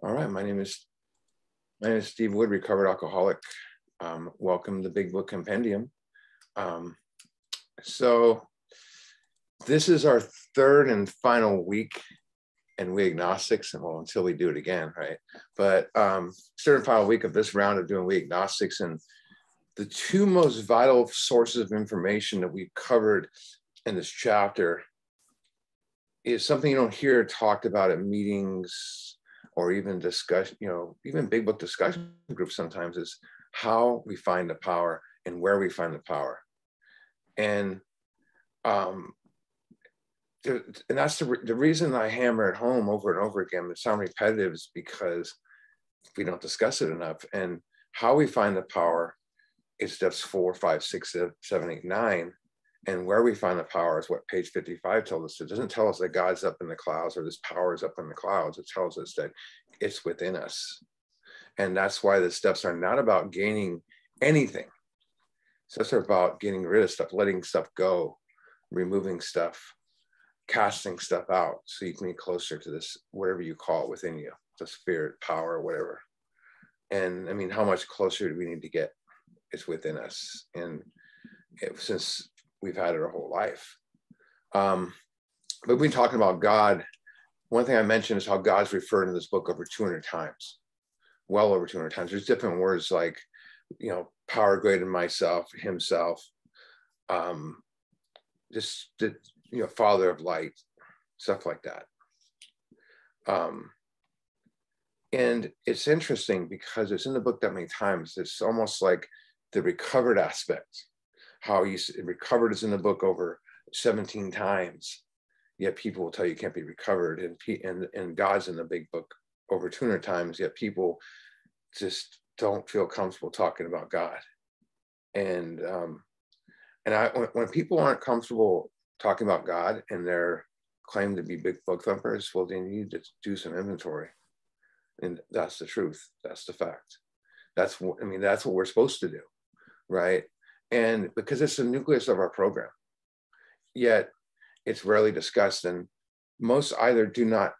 All right, my name is Steve Wood, recovered alcoholic. Welcome to the Big Book Compendium. So this is our third and final week in We Agnostics, and well, until we do it again, right? But third and final week of this round of doing We Agnostics, and the two most vital sources of information that we've covered in this chapter is something you don't hear talked about at meetings or even discussion, even big book discussion groups sometimes, is how we find the power and where we find the power. And that's the reason I hammer it home over and over again. It sounds repetitive is because we don't discuss it enough. And how we find the power is steps 4, 5, 6, 7, 8, 9. And where we find the power is what page 55 tells us. It doesn't tell us that God's up in the clouds or this power is up in the clouds. It tells us that it's within us. And that's why the steps are not about gaining anything. Steps are about getting rid of stuff, letting stuff go, removing stuff, casting stuff out so you can be closer to this, whatever you call it within you, the spirit, power, whatever. And I mean, how much closer do we need to get? It's within us. And since we've had it our whole life. But we've been talking about God. One thing I mentioned is how God's referred in this book over 200 times, well over 200 times. There's different words like, power greater than myself, himself, Father of light, stuff like that. And it's interesting because it's in the book that many times. It's almost like the recovered aspect. How recovered is in the book over 17 times, yet people will tell you can't be recovered. And God's in the big book over 200 times, yet people just don't feel comfortable talking about God. And when people aren't comfortable talking about God and they're claimed to be big book thumpers, well, they need to do some inventory. And that's the truth. That's the fact. That's what we're supposed to do, right? And because it's the nucleus of our program, yet it's rarely discussed, and most either do not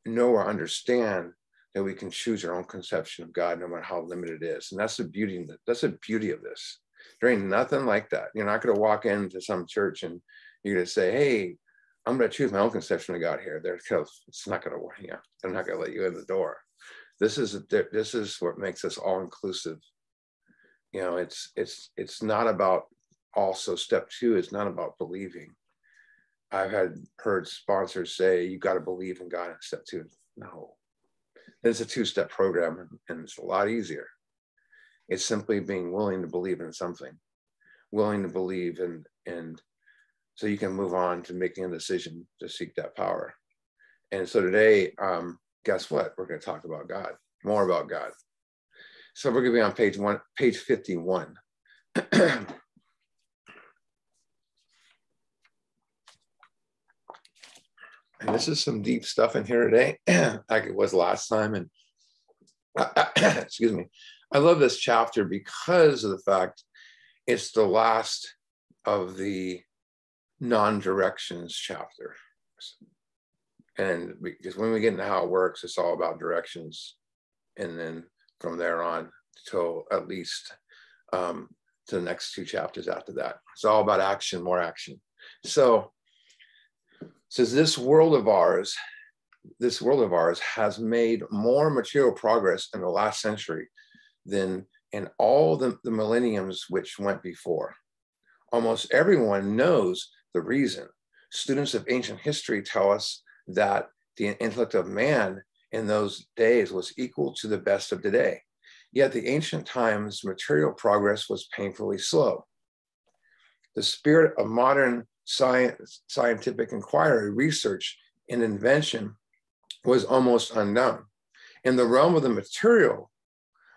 know or understand that we can choose our own conception of God, no matter how limited it is. And that's the beauty. That's the beauty of this. There ain't nothing like that. You're not going to walk into some church and you're going to say, "Hey, I'm going to choose my own conception of God here." It's not going to work. They're not going to let you in the door. This is what makes us all inclusive. It's not about, also step 2 is not about believing. I've heard sponsors say, you got to believe in God in step 2. No, it's a 2-step program and it's a lot easier. It's simply being willing to believe in something, willing to believe and so you can move on to making a decision to seek that power. And so today, guess what? We're going to talk about God, more about God. So we're going to be on page 51. And this is some deep stuff in here today, like it was last time. And excuse me, I love this chapter because of the fact it's the last of the non-directions chapter. And because when we get into how it works, it's all about directions. And then from there on till at least to the next 2 chapters after that. It's all about action, more action. So it says this world of ours has made more material progress in the last century than in all the millenniums which went before. Almost everyone knows the reason. Students of ancient history tell us that the intellect of man in those days was equal to the best of today. Yet the ancient times material progress was painfully slow. The spirit of modern scientific inquiry, research, and invention was almost unknown. In the realm of the material,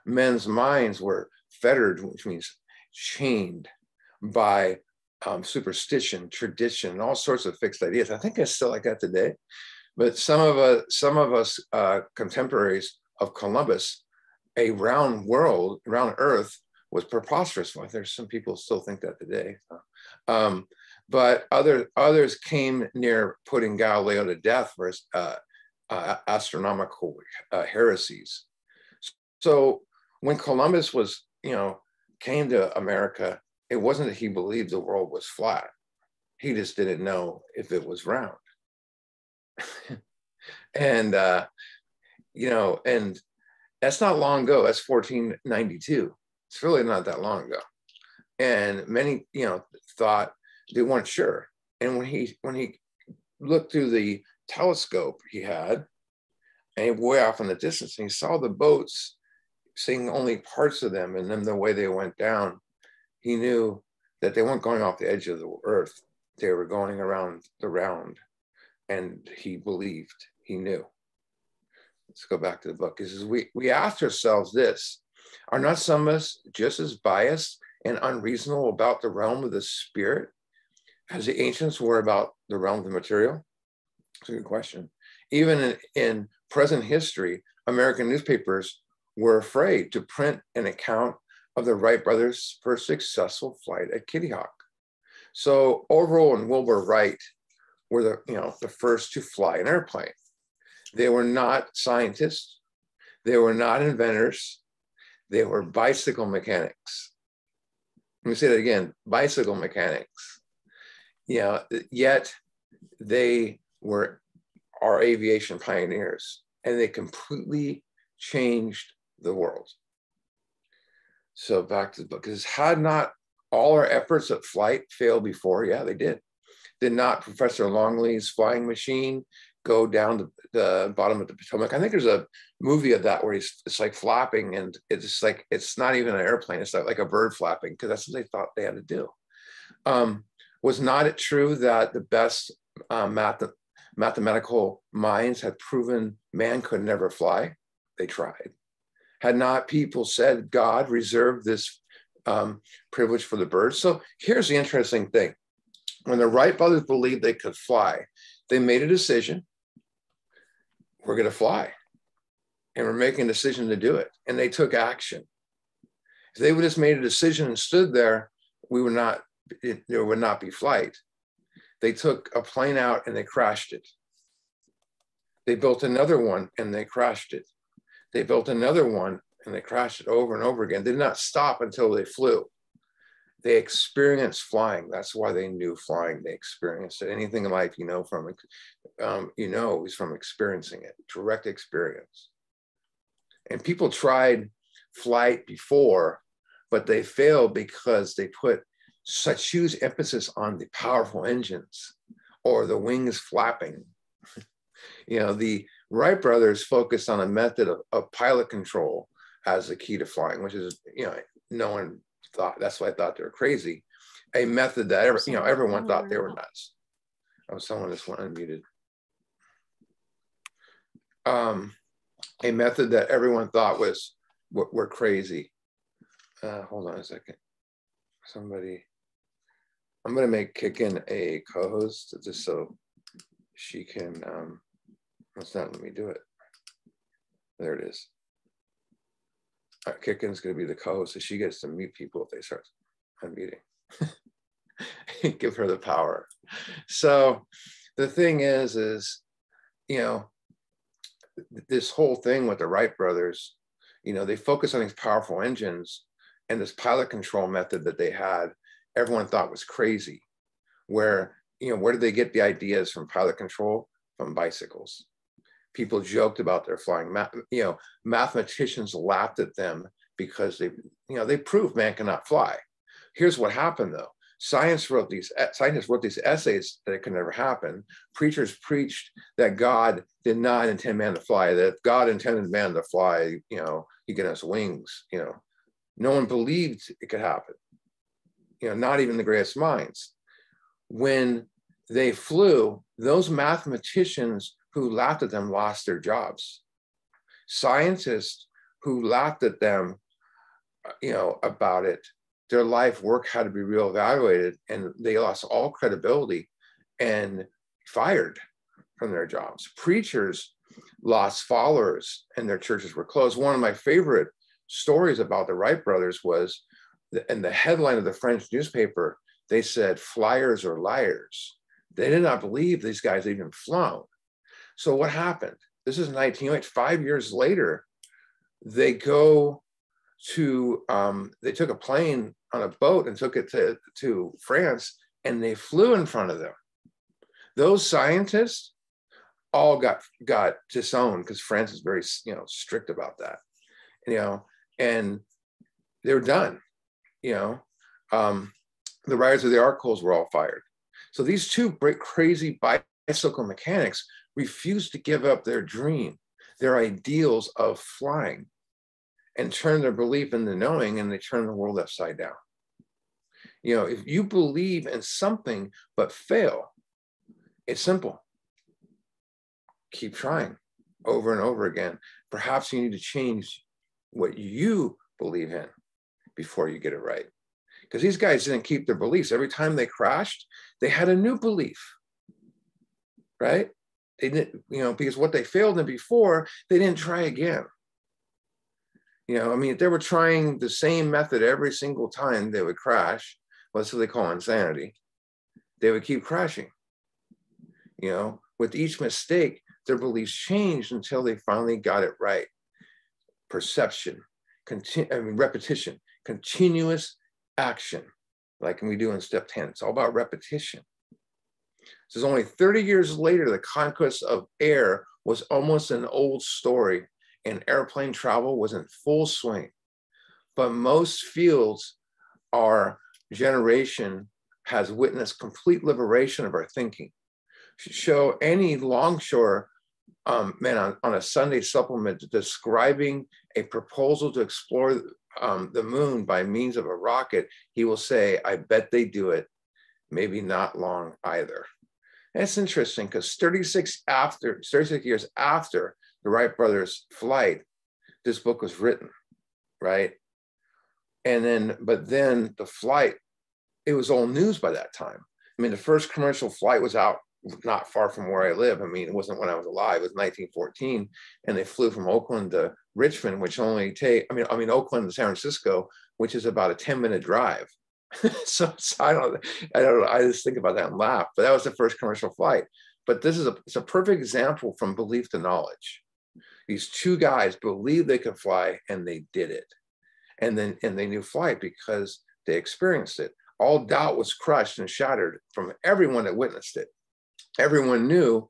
men's minds were fettered, which means chained, by superstition, tradition, and all sorts of fixed ideas. I think it's still like that today. But some of us contemporaries of Columbus, a round earth was preposterous. Well, there's some people still think that today. But others came near putting Galileo to death astronomical heresies. So when Columbus was, came to America, it wasn't that he believed the world was flat. He just didn't know if it was round. And, and that's not long ago. That's 1492. It's really not that long ago. And many, thought they weren't sure. And when he looked through the telescope he had, and way off in the distance, and he saw the boats, seeing only parts of them, and then the way they went down, he knew that they weren't going off the edge of the earth. They were going around the round. And he believed, he knew. Let's go back to the book. It says, we asked ourselves this: are not some of us just as biased and unreasonable about the realm of the spirit as the ancients were about the realm of the material? It's a good question. Even in present history, American newspapers were afraid to print an account of the Wright brothers' first successful flight at Kitty Hawk. So Orville and Wilbur Wright were the first to fly an airplane. They were not scientists. They were not inventors. They were bicycle mechanics. Let me say that again, bicycle mechanics. Yet they were our aviation pioneers, and they completely changed the world. So back to the book. Because had not all our efforts at flight failed before? Yeah, they did. Did not Professor Longley's flying machine go down to the bottom of the Potomac? I think there's a movie of that where it's like flapping, and it's like, it's not even an airplane. It's like a bird flapping, because that's what they thought they had to do. Was not it true that the best mathematical minds had proven man could never fly? They tried. Had not people said God reserved this privilege for the birds? So here's the interesting thing. When the Wright brothers believed they could fly, they made a decision. We're going to fly. And we're making a decision to do it. And they took action. If they would have just made a decision and stood there, there would not be flight. They took a plane out and they crashed it. They built another one and they crashed it. They built another one and they crashed it over and over again. They did not stop until they flew. They experienced flying. That's why they knew flying. They experienced it. Anything in life, is from experiencing it, direct experience. And people tried flight before, but they failed because they put such huge emphasis on the powerful engines or the wings flapping. The Wright brothers focused on a method of pilot control as the key to flying, which is, no one thought, that's why I thought they were crazy. A method that everyone thought they were nuts. Oh, someone just went unmuted. A method that everyone thought were crazy. Hold on a second. Somebody, I'm gonna kick in a co-host just so she can, let's not let me do it. There it is. All right, Kickin's gonna be the co-host, so she gets to mute people if they start unmuting. Give her the power. So the thing is, this whole thing with the Wright brothers, they focus on these powerful engines, and this pilot control method that they had, everyone thought was crazy. Where did they get the ideas from pilot control? From bicycles. People joked about their flying. Mathematicians laughed at them because they proved man cannot fly. Here's what happened though. Scientists wrote these essays that it could never happen. Preachers preached that God did not intend man to fly, that if God intended man to fly, he could have wings. No one believed it could happen. Not even the greatest minds. When they flew, those mathematicians who laughed at them lost their jobs. Scientists who laughed at them, about it, their life work had to be reevaluated, and they lost all credibility and fired from their jobs. Preachers lost followers and their churches were closed. One of my favorite stories about the Wright brothers was, in the headline of the French newspaper, they said, "Flyers are liars." They did not believe these guys even flown. So what happened? this is 1908, 5 years later, they go to, they took a plane on a boat and took it to France, and they flew in front of them. Those scientists all got disowned because France is very, strict about that, and they were done, the writers of the articles were all fired. So these two crazy bicycle mechanics refused to give up their dream, their ideals of flying, and turn their belief into knowing, and they turn the world upside down. If you believe in something but fail, it's simple. Keep trying over and over again. Perhaps you need to change what you believe in before you get it right. Because these guys didn't keep their beliefs. Every time they crashed, they had a new belief, right? They didn't, because what they failed in before, they didn't try again. If they were trying the same method every single time they would crash, what's what they call insanity, they would keep crashing. With each mistake, their beliefs changed until they finally got it right. Perception, repetition, continuous action, like we do in step 10. It's all about repetition. This is only 30 years later, the conquest of air was almost an old story, and airplane travel was in full swing. But most fields, our generation has witnessed complete liberation of our thinking. Show any longshore man on a Sunday supplement describing a proposal to explore the moon by means of a rocket, he will say, I bet they do it. Maybe not long either. And it's interesting because 36 years after the Wright brothers' flight, this book was written, right? But then the flight, it was all news by that time. The first commercial flight was out not far from where I live. It wasn't when I was alive. It was 1914, and they flew from Oakland to Richmond, which only Oakland to San Francisco, which is about a 10-minute drive. so I don't know. I just think about that and laugh. But that was the first commercial flight. But it's a perfect example from belief to knowledge. These two guys believed they could fly, and they did it. And they knew flight because they experienced it. All doubt was crushed and shattered from everyone that witnessed it. Everyone knew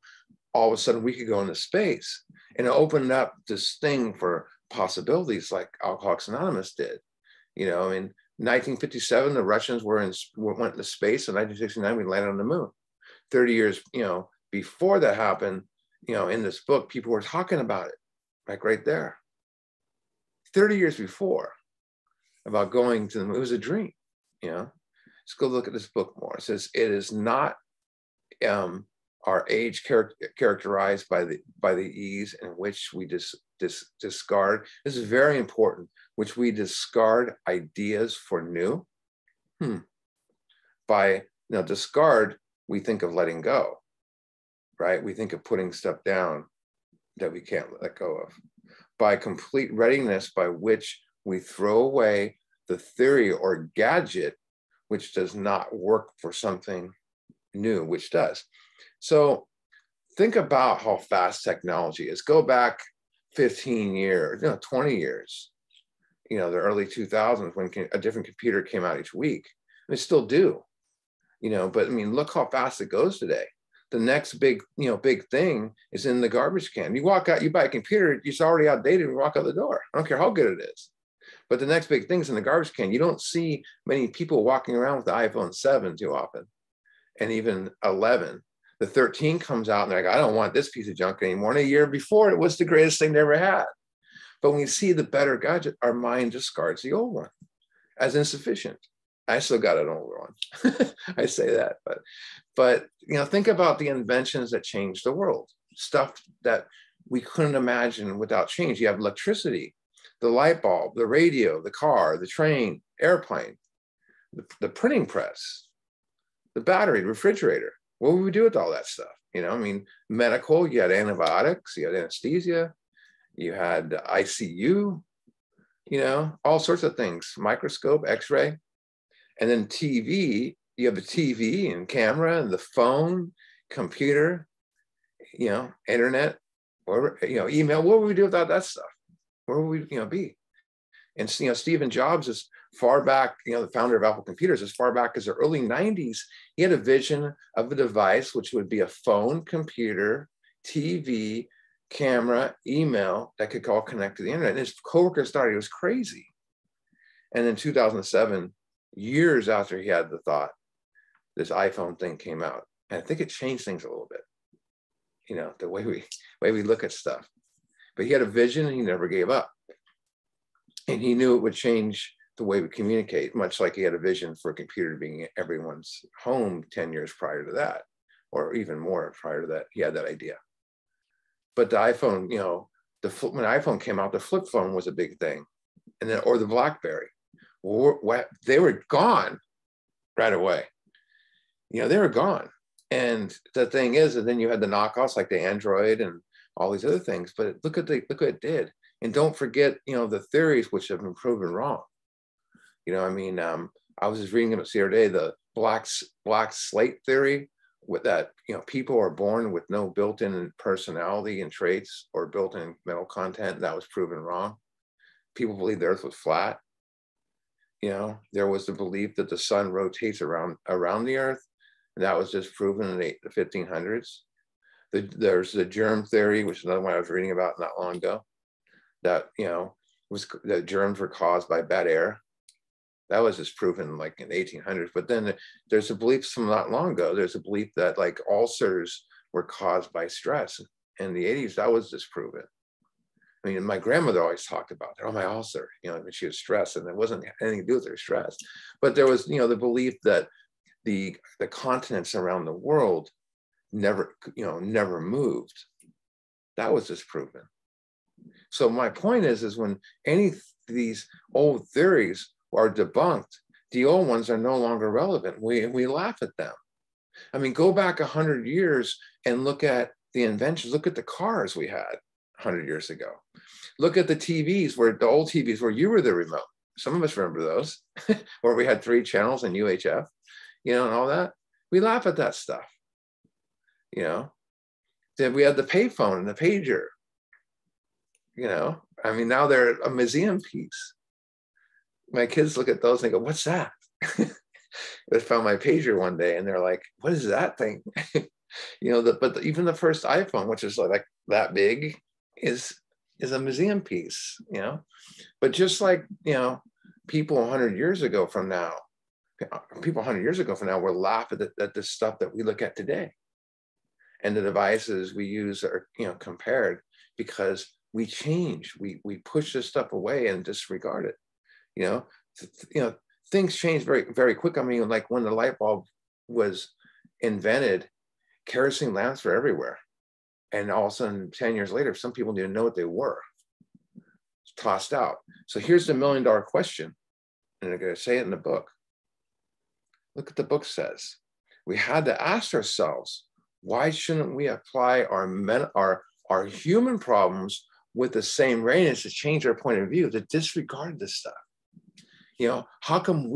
all of a sudden we could go into space, and it opened up this thing for possibilities like Alcoholics Anonymous did. In 1957, the Russians went into space. In 1969, we landed on the moon. 30 years, before that happened, in this book, people were talking about it, like right there. 30 years before, about going to the moon. It was a dream, Let's go look at this book more. It says, it is not our age characterized by the ease in which we discard. This is very important, which we discard ideas for new. By discard, we think of letting go, right? We think of putting stuff down that we can't let go of. By complete readiness, by which we throw away the theory or gadget which does not work for something new, which does. So think about how fast technology is. Go back 15 years, 20 years, the early 2000s when a different computer came out each week. And they still do, but look how fast it goes today. The next big thing is in the garbage can. You walk out, you buy a computer, it's already outdated, and you walk out the door. I don't care how good it is. But the next big thing is in the garbage can. You don't see many people walking around with the iPhone 7 too often, and even 11. The 13 comes out and they're like, I don't want this piece of junk anymore. And a year before, it was the greatest thing they ever had. But when we see the better gadget, our mind discards the old one as insufficient. I still got an older one. I say that, but think about the inventions that changed the world. Stuff that we couldn't imagine without change. You have electricity, the light bulb, the radio, the car, the train, airplane, the printing press, the battery, the refrigerator. What would we do with all that stuff? Medical, you had antibiotics, you had anesthesia, you had ICU, all sorts of things, microscope, x-ray. And then TV, you have the TV and camera and the phone, computer, internet, or, email. What would we do without that stuff? Where would we, be? And, Stephen Jobs, as far back, the founder of Apple Computers, as far back as the early 90s, he had a vision of a device which would be a phone, computer, TV, camera, email that could all connect to the internet. And his coworkers thought he was crazy. And in 2007, years after he had the thought, this iPhone thing came out. And I think it changed things a little bit, the way we look at stuff. But he had a vision and he never gave up. And he knew it would change the way we communicate, much like he had a vision for a computer being in everyone's home 10 years prior to that, or even more prior to that. He had that idea. But the iPhone, when the iPhone came out, the flip phone was a big thing. And then, or the BlackBerry, they were gone right away. They were gone. And the thing is, and then you had the knockoffs like the Android and all these other things. But look what it did. And don't forget, the theories which have been proven wrong. I was just reading about the other day, the black slate theory, with that, people are born with no built-in personality and traits or built-in mental content. That was proven wrong. People believe the earth was flat. There was the belief that the sun rotates around the earth. And that was just proven in the 1500s. There's the germ theory, which is another one I was reading about not long ago. That, that germs were caused by bad air. That was just proven like in the 1800s. But then there's a belief from not long ago. There's a belief that like ulcers were caused by stress. In the 80s, that was disproven. I mean, my grandmother always talked about that. Oh, my ulcer, when she was stressed, and it wasn't anything to do with her stress. But there was, the belief that the continents around the world never moved. That was disproven. So my point is when any of these old theories are debunked, the old ones are no longer relevant. We laugh at them. I mean, go back 100 years and look at the inventions. Look at the cars we had 100 years ago. Look at the TVs, the old TVs where you were the remote. Some of us remember those, where we had 3 channels and UHF, and all that. We laugh at that stuff. Then we had the payphone and the pager. Now they're a museum piece. My kids look at those and they go, "What's that?" They found my pager one day and they're like, "What is that thing?" Even the first iPhone, which is like that big, is a museum piece. But just like people 100 years ago from now will laugh at the stuff that we look at today, and the devices we use are compared, because we change, we push this stuff away and disregard it. Things change very, very quick. I mean, like when the light bulb was invented, kerosene lamps were everywhere. And all of a sudden, 10 years later, some people didn't know what they were. It's tossed out. So here's the $1 million question. And I'm going to say it in the book. Look what the book says. We had to ask ourselves, why shouldn't we apply our human problems with the same range to change our point of view, to disregard this stuff? How come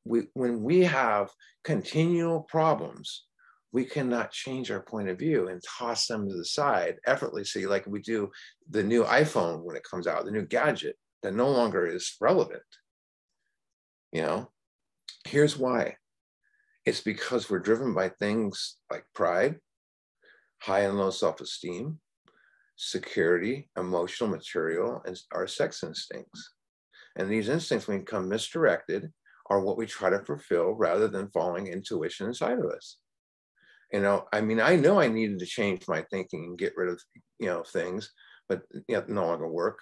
when we have continual problems, we cannot change our point of view and toss them to the side effortlessly, like we do the new iPhone when it comes out, the new gadget that no longer is relevant? Here's why. It's because we're driven by things like pride, high and low self-esteem, security, emotional, material, and our sex instincts. And these instincts, when they become misdirected, are what we try to fulfill rather than following intuition inside of us. I know I needed to change my thinking and get rid of, things, but no longer work.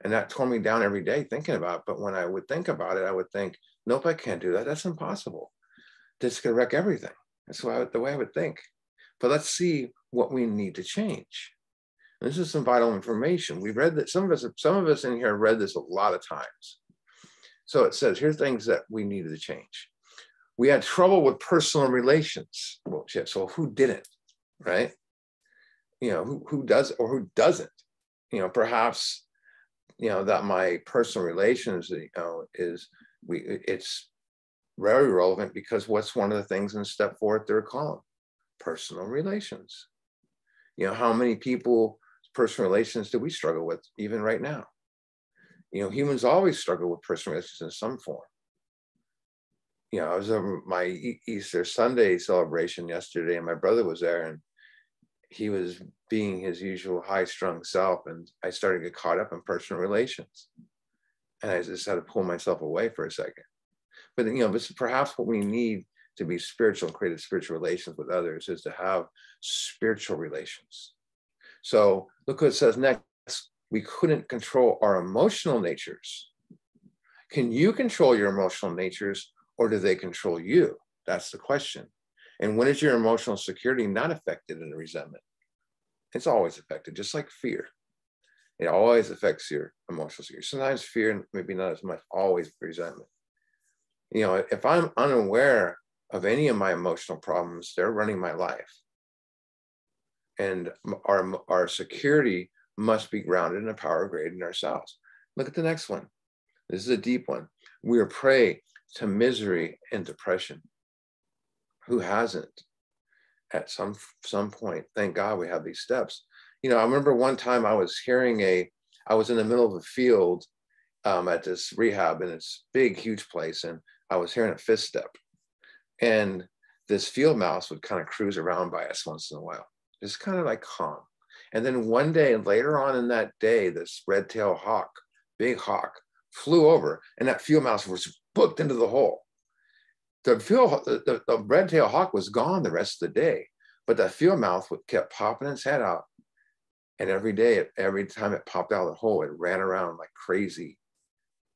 And that tore me down every day thinking about it. But when I would think about it, I would think, nope, I can't do that. That's impossible. This could wreck everything. That's the way I would think. But let's see what we need to change. And this is some vital information. We read that, some of us in here have read this a lot of times. So it says, here's things that we needed to change. We had trouble with personal relations. Well, shit, so who didn't, right? Who does or who doesn't? Perhaps, that my personal relations, it's very relevant, because what's one of the things in step 4 third column? Personal relations. How many people's personal relations do we struggle with even right now? Humans always struggle with personal relations in some form. I was over my Easter Sunday celebration yesterday, and my brother was there, and he was being his usual high-strung self, and I started to get caught up in personal relations. And I just had to pull myself away for a second. But this is perhaps what we need to be spiritual and create spiritual relations with others, is to have spiritual relations. So look what it says next. We couldn't control our emotional natures. Can you control your emotional natures, or do they control you? That's the question. And when is your emotional security not affected in a resentment? It's always affected, just like fear. It always affects your emotional security. Sometimes fear, maybe not as much, always resentment. If I'm unaware of any of my emotional problems, they're running my life. And our security must be grounded in a power greater than ourselves. Look at the next one. This is a deep one. We are prey to misery and depression. Who hasn't? At some point, thank God we have these steps. I remember one time I was in the middle of a field at this rehab, in this big, huge place, and I was hearing a fifth step. And this field mouse would kind of cruise around by us once in a while. Just kind of like calm. And then one day, later on in that day, this red-tailed hawk, big hawk, flew over, and that field mouse was booked into the hole. The red-tailed hawk was gone the rest of the day, but that field mouse kept popping its head out. And every time it popped out of the hole, it ran around like crazy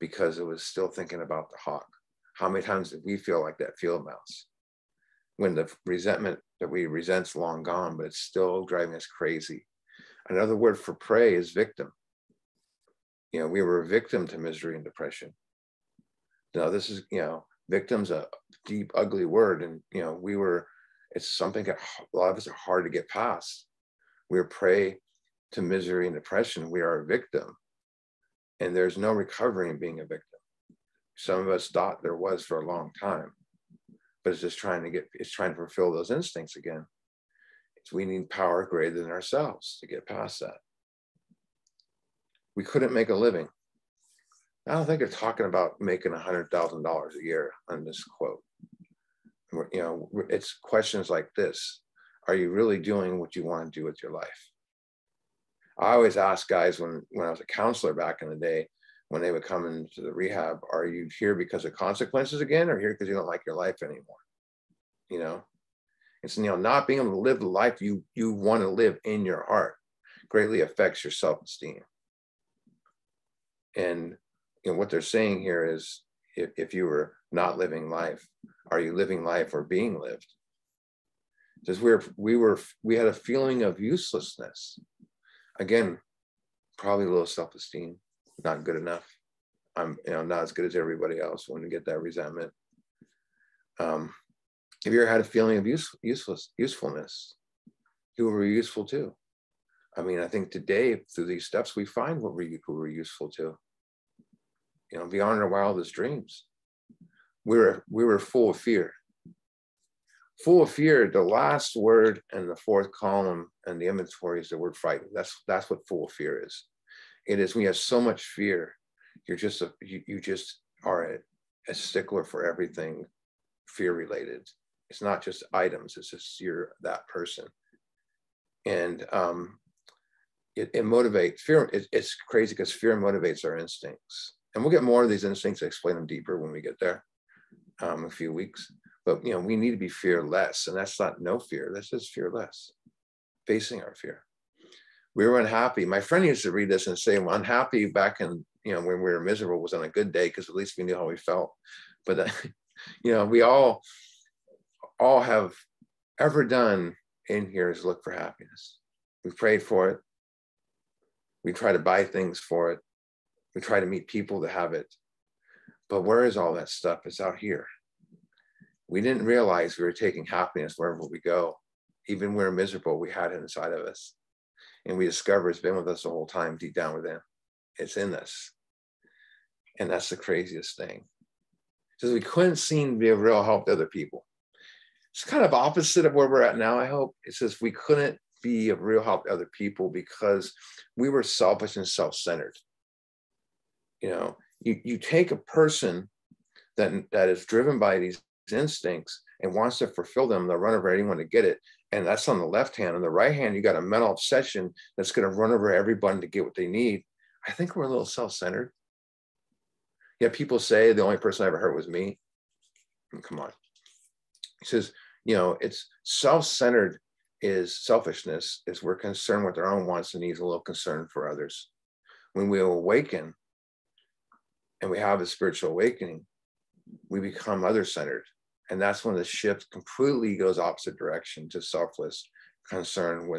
because it was still thinking about the hawk. How many times did we feel like that field mouse when the resentment that we resent's long gone, but it's still driving us crazy? Another word for prey is victim. We were a victim to misery and depression. Now this is, victim's a deep, ugly word. And, it's something that a lot of us are hard to get past. We're prey to misery and depression. We are a victim. And there's no recovery in being a victim. Some of us thought there was for a long time, but it's just trying to fulfill those instincts again. We need power greater than ourselves to get past that. We couldn't make a living. I don't think they're talking about making $100,000 a year on this quote. It's questions like this. Are you really doing what you want to do with your life? I always ask guys when I was a counselor back in the day, when they would come into the rehab, are you here because of consequences again, or here because you don't like your life anymore? It's, not being able to live the life you want to live in your heart greatly affects your self-esteem. And what they're saying here is, if you were not living life, are you living life or being lived? Because we had a feeling of uselessness. Again, probably low self-esteem, not good enough. I'm not as good as everybody else when you get that resentment. Have you ever had a feeling of usefulness? Who were useful to? I think today, through these steps, we find who we're useful to. Beyond our wildest dreams. We were full of fear. Full of fear, the last word in the fourth column and the inventory is the word frightened. That's what full of fear is. It is when you have so much fear, you just are a stickler for everything fear related. It's not just items, it's just you're that person. And it motivates fear. It's crazy because fear motivates our instincts. And we'll get more of these instincts, explain them deeper when we get there a few weeks. But we need to be fearless, and that's not no fear. That's just fearless, facing our fear. We were unhappy. My friend used to read this and say, well, unhappy back in when we were miserable was on a good day because at least we knew how we felt. But we all have ever done in here is look for happiness. We prayed for it. We try to buy things for it. We try to meet people to have it. But where is all that stuff? It's out here. We didn't realize we were taking happiness wherever we go. Even when we're miserable, we had it inside of us. And we discover it's been with us the whole time, deep down within. It's in us. And that's the craziest thing. Because we couldn't seem to be of real help to other people. It's kind of opposite of where we're at now, I hope. It says we couldn't be of real help to other people because we were selfish and self-centered. You know, you take a person that is driven by these instincts and wants to fulfill them, they'll run over anyone to get it. And that's on the left hand. On the right hand, you got a mental obsession that's going to run over everybody to get what they need. I think we're a little self-centered. Yeah, people say the only person I ever hurt was me. Come on. He says, you know, it's self-centered is selfishness, is we're concerned with our own wants and needs, a little concern for others. When we awaken and we have a spiritual awakening, we become other-centered. And that's when the shift completely goes opposite direction to selfless concern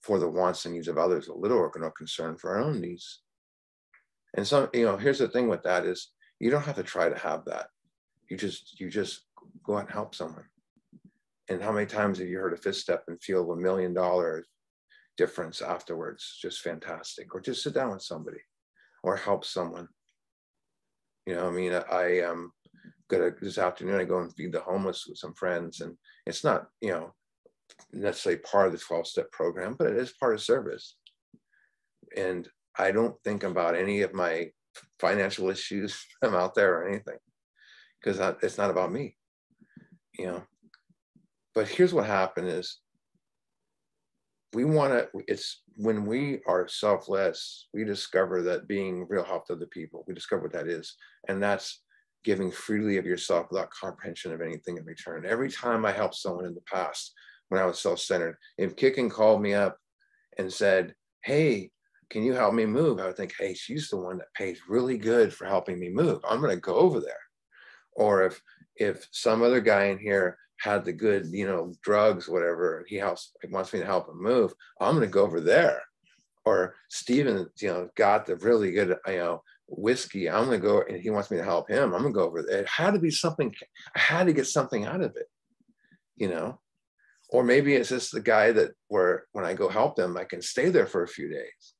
for the wants and needs of others, a little or no concern for our own needs. And so, you know, here's the thing with that is you don't have to try to have that. You just go out and help someone. And how many times have you heard a fifth step and feel $1 million difference afterwards? Just fantastic. Or just sit down with somebody or help someone. You know, I mean, I this afternoon, I go and feed the homeless with some friends, and it's not, you know, necessarily part of the 12-step program, but it is part of service. And I don't think about any of my financial issues I'm out there or anything, because it's not about me, you know. But here's what happened is it's when we are selfless, we discover that being real help to other people, we discover what that is. And that's giving freely of yourself without comprehension of anything in return. Every time I helped someone in the past, when I was self-centered, if Kicken called me up and said, hey, can you help me move? I would think, hey, she's the one that pays really good for helping me move. I'm going to go over there. Or if some other guy in here had the good, you know, drugs, whatever, he wants me to help him move, I'm going to go over there. Or Steven, you know, got the really good, you know, whiskey, I'm going to go, and he wants me to help him, I'm going to go over there. It had to be something, I had to get something out of it, you know. Or maybe it's just the guy that when I go help them, I can stay there for a few days.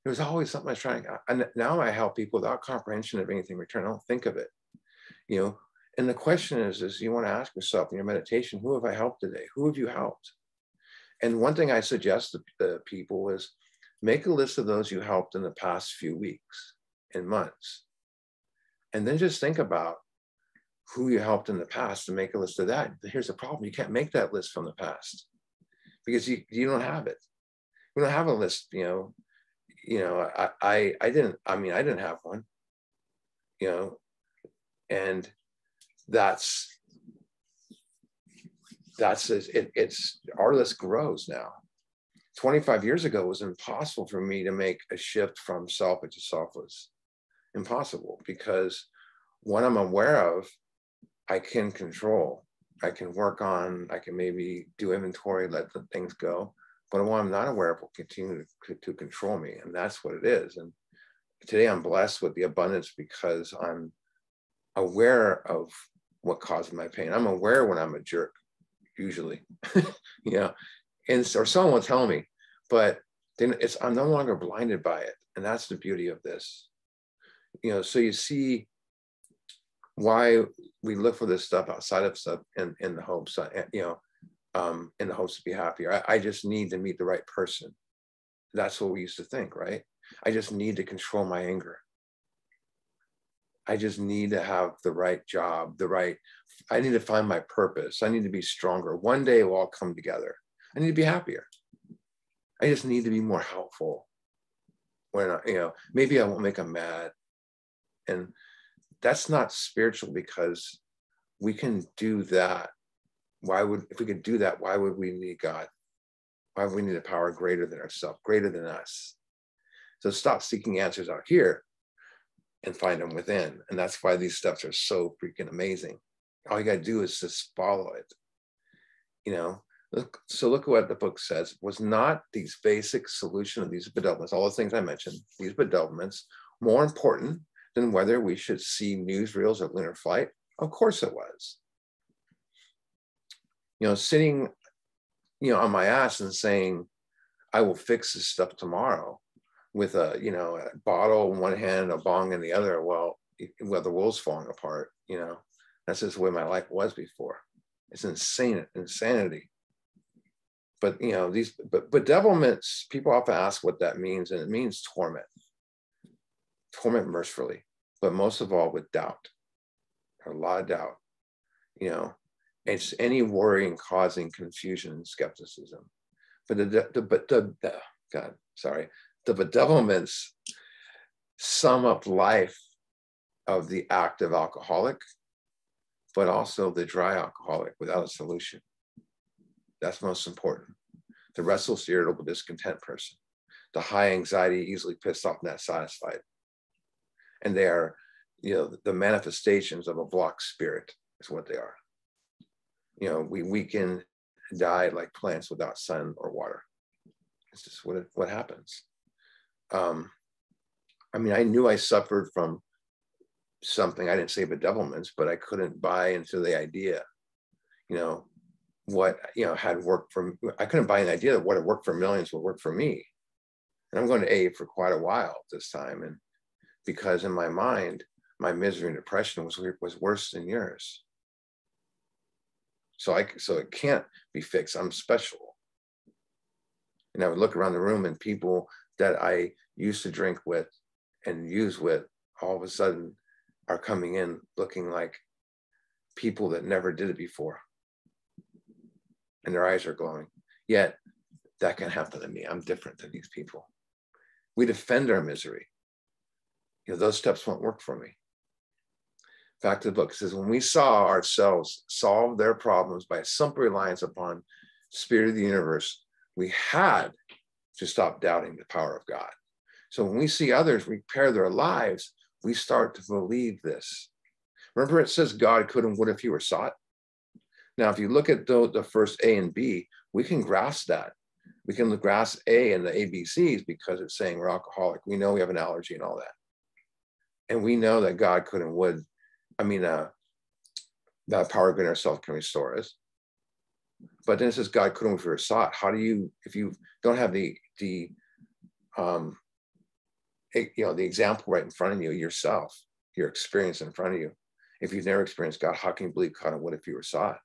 There was always something I was trying. And now I help people without comprehension of anything in return. I don't think of it, you know. And the question is you want to ask yourself in your meditation, who have I helped today? Who have you helped? And one thing I suggest to people is make a list of those you helped in the past few weeks and months. And then just think about who you helped in the past and make a list of that. Here's the problem. You can't make that list from the past because you don't have it. We don't have a list, you know. I didn't have one, you know, and it's our list grows now. 25 years ago, it was impossible for me to make a shift from selfish to selfless. Impossible, because what I'm aware of, I can control. I can work on, I can maybe do inventory, let the things go. But what I'm not aware of will continue to control me. And that's what it is. And today I'm blessed with the abundance because I'm aware of what causes my pain. I'm aware when I'm a jerk, usually, you know, or someone will tell me, but then I'm no longer blinded by it. And that's the beauty of this, you know. So you see why we look for this stuff outside of stuff in the hopes, you know, in the hopes to be happier. I just need to meet the right person. That's what we used to think, right? I just need to control my anger. I just need to have the right job, I need to find my purpose. I need to be stronger. One day it will all come together. I need to be happier. I just need to be more helpful. When, you know, maybe I won't make them mad. And that's not spiritual, because we can do that. If we could do that, why would we need God? Why would we need a power greater than ourselves, greater than us? So stop seeking answers out here and find them within. And that's why these steps are so freaking amazing. All you got to do is just follow it. You know, look at what the book says. Was not these basic solution of these bedevilments, all the things I mentioned, these bedevilments, more important than whether we should see newsreels of lunar flight? Of course it was. You know, sitting, you know, on my ass and saying, I will fix this stuff tomorrow, with a, you know, a bottle in one hand, a bong in the other, well, the world's falling apart, you know. That's just the way my life was before. It's insanity. But these bedevilments, people often ask what that means, and it means torment mercifully, but most of all with doubt, a lot of doubt. It's any worrying causing confusion and skepticism. But the bedevilments sum up life of the active alcoholic, but also the dry alcoholic without a solution. That's most important. The restless, irritable, discontent person, the high anxiety, easily pissed off, not satisfied. And they are, the manifestations of a blocked spirit is what they are. We weaken, die like plants without sun or water. It's just what happens. I knew I suffered from something. I didn't say bedevilments, but I couldn't buy into the idea, what had worked for me. I couldn't buy an idea that what had worked for millions would work for me. And I'm going to AA for quite a while this time, and because in my mind, my misery and depression was worse than yours. So it can't be fixed. I'm special. And I would look around the room, and people that I used to drink with and use with, all of a sudden are coming in looking like people that never did it before. And their eyes are glowing. Yet that can happen to me. I'm different than these people. We defend our misery. Those steps won't work for me. Back to the book. It says, when we saw ourselves solve their problems by simple reliance upon the spirit of the universe, we had to stop doubting the power of God. So when we see others repair their lives, we start to believe this. Remember, it says God could and would if he were sought. Now, if you look at the first A and B, we can grasp that. We can grasp A and the ABCs because it's saying we're alcoholic. We know we have an allergy and all that. And we know that God could and would. That power of good in ourselves can restore us. But then it says God could and would if we were sought. How do you, if you don't have the example right in front of you, yourself, your experience in front of you, if you've never experienced God, how can you believe God and would if you were sought?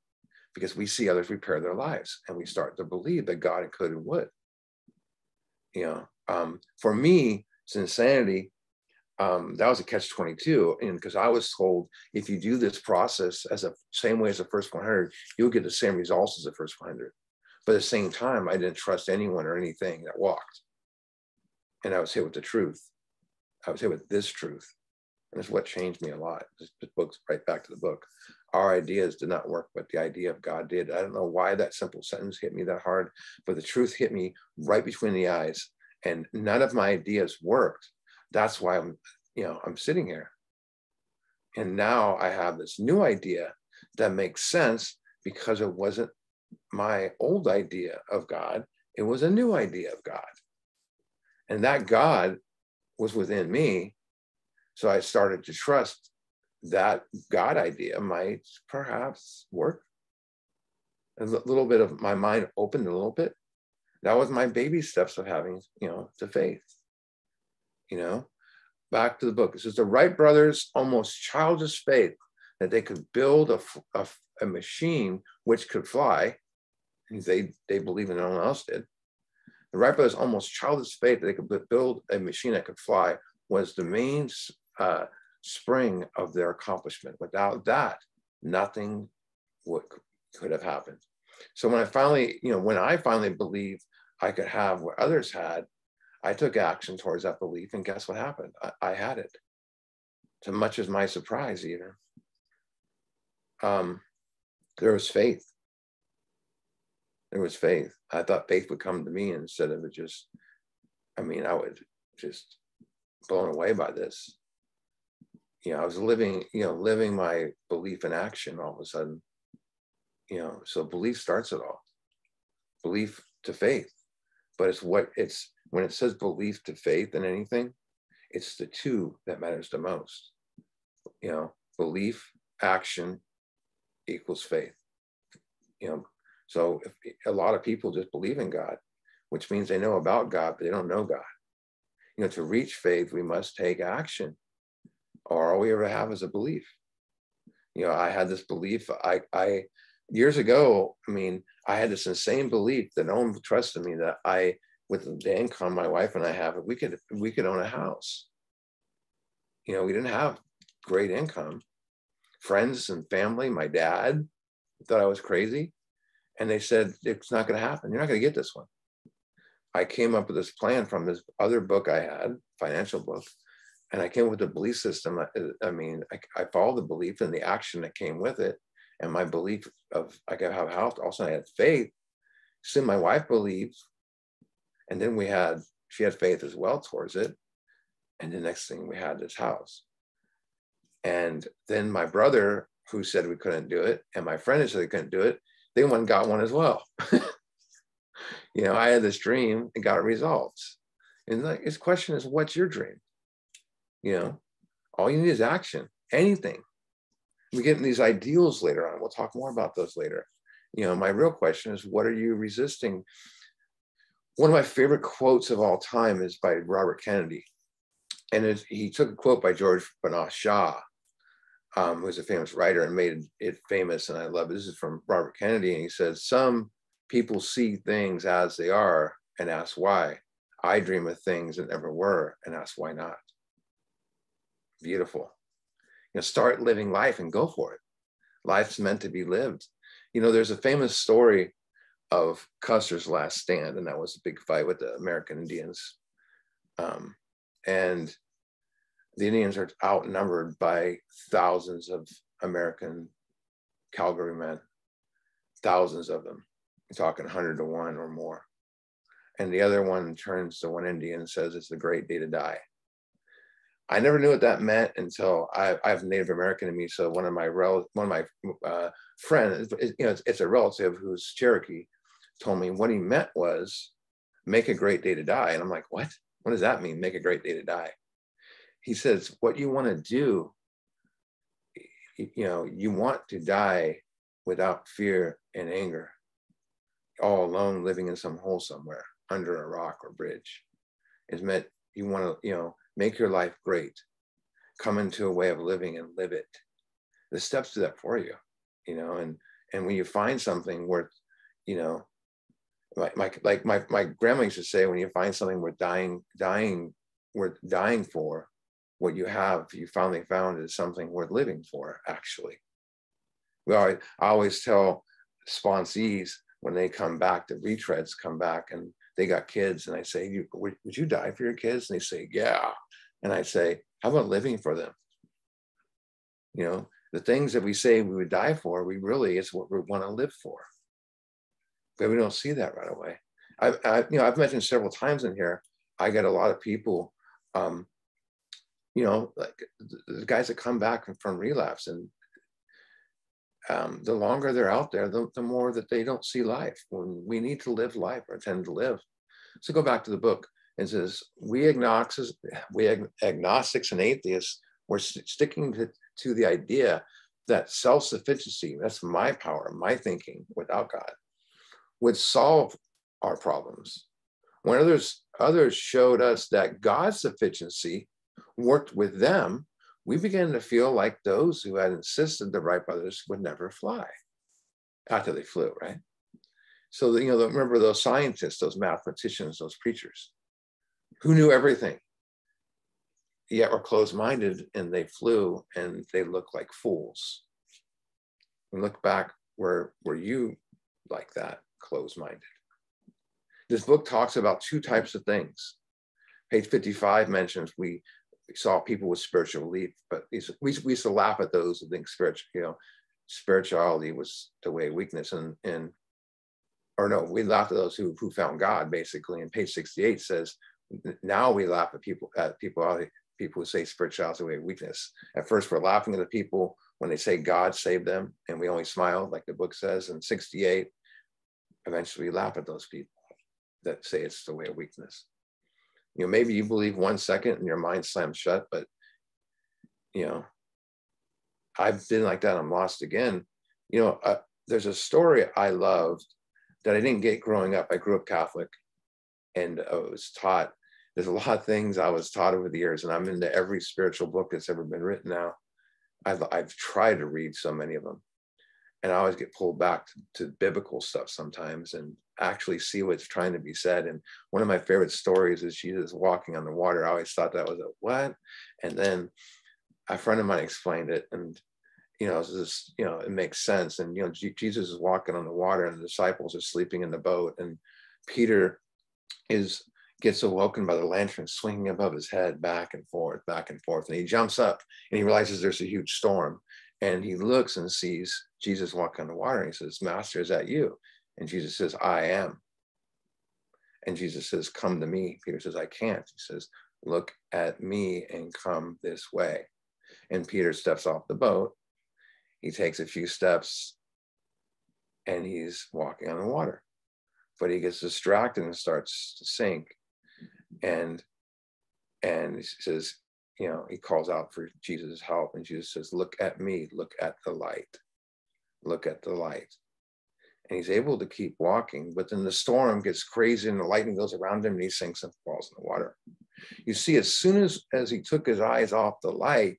Because we see others repair their lives, and we start to believe that God could and would. For me, it's insanity. That was a catch-22, and because I was told if you do this process as a same way as the first 100, you'll get the same results as the first 100. But at the same time, I didn't trust anyone or anything that walked, and I was hit with the truth. I was hit with this truth, and it's what changed me a lot. This book's right back to the book. Our ideas did not work, but the idea of God did. I don't know why that simple sentence hit me that hard, but the truth hit me right between the eyes, and none of my ideas worked. That's why I'm sitting here. And now I have this new idea that makes sense because it wasn't my old idea of God. It was a new idea of God. And that God was within me. So I started to trust that God idea might perhaps work. A little bit of my mind opened a little bit. That was my baby steps of having, the faith. Back to the book. It says the Wright brothers' almost childish faith that they could build a machine which could fly. They believed and no one else did. The Wright brothers' almost childish faith that they could build a machine that could fly was the main spring of their accomplishment. Without that, nothing could have happened. So when I finally believed I could have what others had, I took action towards that belief, and guess what happened? I had it. To much as my surprise, even. There was faith. There was faith. I thought faith would come to me instead of it just, I would just blown away by this. I was living my belief in action all of a sudden. So belief starts it all. Belief to faith. But when it says belief to faith in anything, it's the two that matters the most. Belief, action equals faith. So if a lot of people just believe in God, which means they know about God, but they don't know God. To reach faith, we must take action, or all we ever have is a belief. I had this belief. I years ago, I mean, I had this insane belief that no one trusted me, that with the income my wife and I have, we could own a house. You know, we didn't have great income. Friends and family, my dad thought I was crazy. And they said, it's not going to happen. You're not going to get this one. I came up with this plan from this other book I had, financial book. And I came up with a belief system. I mean, I followed the belief and the action that came with it. And my belief of I could have a house. Also, I had faith. So my wife believed. And then she had faith as well towards it. And the next thing, we had this house. And then my brother, who said we couldn't do it, and my friend who said they couldn't do it, they went and got one as well. You know, I had this dream and got it resolved. And like, his question is, what's your dream? You know, all you need is action, anything. We get in these ideals later on. We'll talk more about those later. You know, my real question is, what are you resisting? One of my favorite quotes of all time is by Robert Kennedy. And he took a quote by George Bernard Shaw, who's a famous writer, and made it famous. And I love it. This is from Robert Kennedy. And he says, some people see things as they are and ask why. I dream of things that never were and ask why not. Beautiful. You know, start living life and go for it. Life's meant to be lived. You know, there's a famous story of Custer's last stand, and that was a big fight with the American Indians. And the Indians are outnumbered by thousands of American cavalrymen, thousands of them. You're talking 100 to 1 or more. And the other one turns to one Indian and says, it's a great day to die. I never knew what that meant until I have Native American in me. So one of my friends, you know, it's a relative who's Cherokee, told me what he meant was make a great day to die. And I'm like, what? What does that mean? Make a great day to die. He says, what you want to do, you know, you want to die without fear and anger, all alone, living in some hole somewhere under a rock or bridge. Is meant you want to, you know, make your life great, come into a way of living and live it. The steps to that for you, you know, and when you find something worth, you know, like my grandma used to say, when you find something worth dying for, what you have, you finally found is something worth living for, actually. I always tell sponsees when they come back, the retreads come back and they got kids, and I say, would you die for your kids? And they say, yeah. And I say, how about living for them? You know, the things that we say we would die for, it's what we want to live for. But we don't see that right away. I've mentioned several times in here, I get a lot of people, you know, like the guys that come back from relapse, and the longer they're out there, the more that they don't see life. When we need to live life or intend to live. So go back to the book. It says, we agnostics and atheists, we're sticking to the idea that self-sufficiency, that's my power, my thinking without God, would solve our problems. When others showed us that God's sufficiency worked with them, we began to feel like those who had insisted the right brothers would never fly after they flew, right? So, you know, remember those scientists, those mathematicians, those preachers who knew everything, yet were closed-minded, and they flew and they looked like fools. And look back, were you like that, closed-minded? This book talks about two types of things. Page 55 mentions we saw people with spiritual belief, but we used to laugh at those who think spirituality was the way of weakness, we laughed at those who found God, basically. And page 68 says, now we laugh at people who say spirituality is the way of weakness. At first, we're laughing at the people when they say God saved them, and we only smile, like the book says. In 68, eventually we laugh at those people that say it's the way of weakness. You know, maybe you believe 1 second and your mind slams shut, but, you know, I've been like that. I'm lost again. You know, there's a story I loved that I didn't get growing up. I grew up Catholic, and I was taught, there's a lot of things I was taught over the years, and I'm into every spiritual book that's ever been written now. I've tried to read so many of them. And I always get pulled back to biblical stuff sometimes and actually see what's trying to be said. And one of my favorite stories is Jesus walking on the water. I always thought that was a what? And then a friend of mine explained it, and this, it makes sense. And Jesus is walking on the water, and the disciples are sleeping in the boat, and Peter gets awoken by the lantern swinging above his head, back and forth, and he jumps up and he realizes there's a huge storm, and he looks and sees Jesus walking on the water, and he says, "Master, is that you?" And Jesus says, "I am." And Jesus says, "Come to me." Peter says, "I can't." He says, "Look at me and come this way." And Peter steps off the boat. He takes a few steps and he's walking on the water, but he gets distracted and starts to sink. And he says, he calls out for Jesus' help, and Jesus says, "Look at me, look at the light, look at the light." And he's able to keep walking, but then the storm gets crazy and the lightning goes around him and he sinks and falls in the water. You see, as soon as he took his eyes off the light,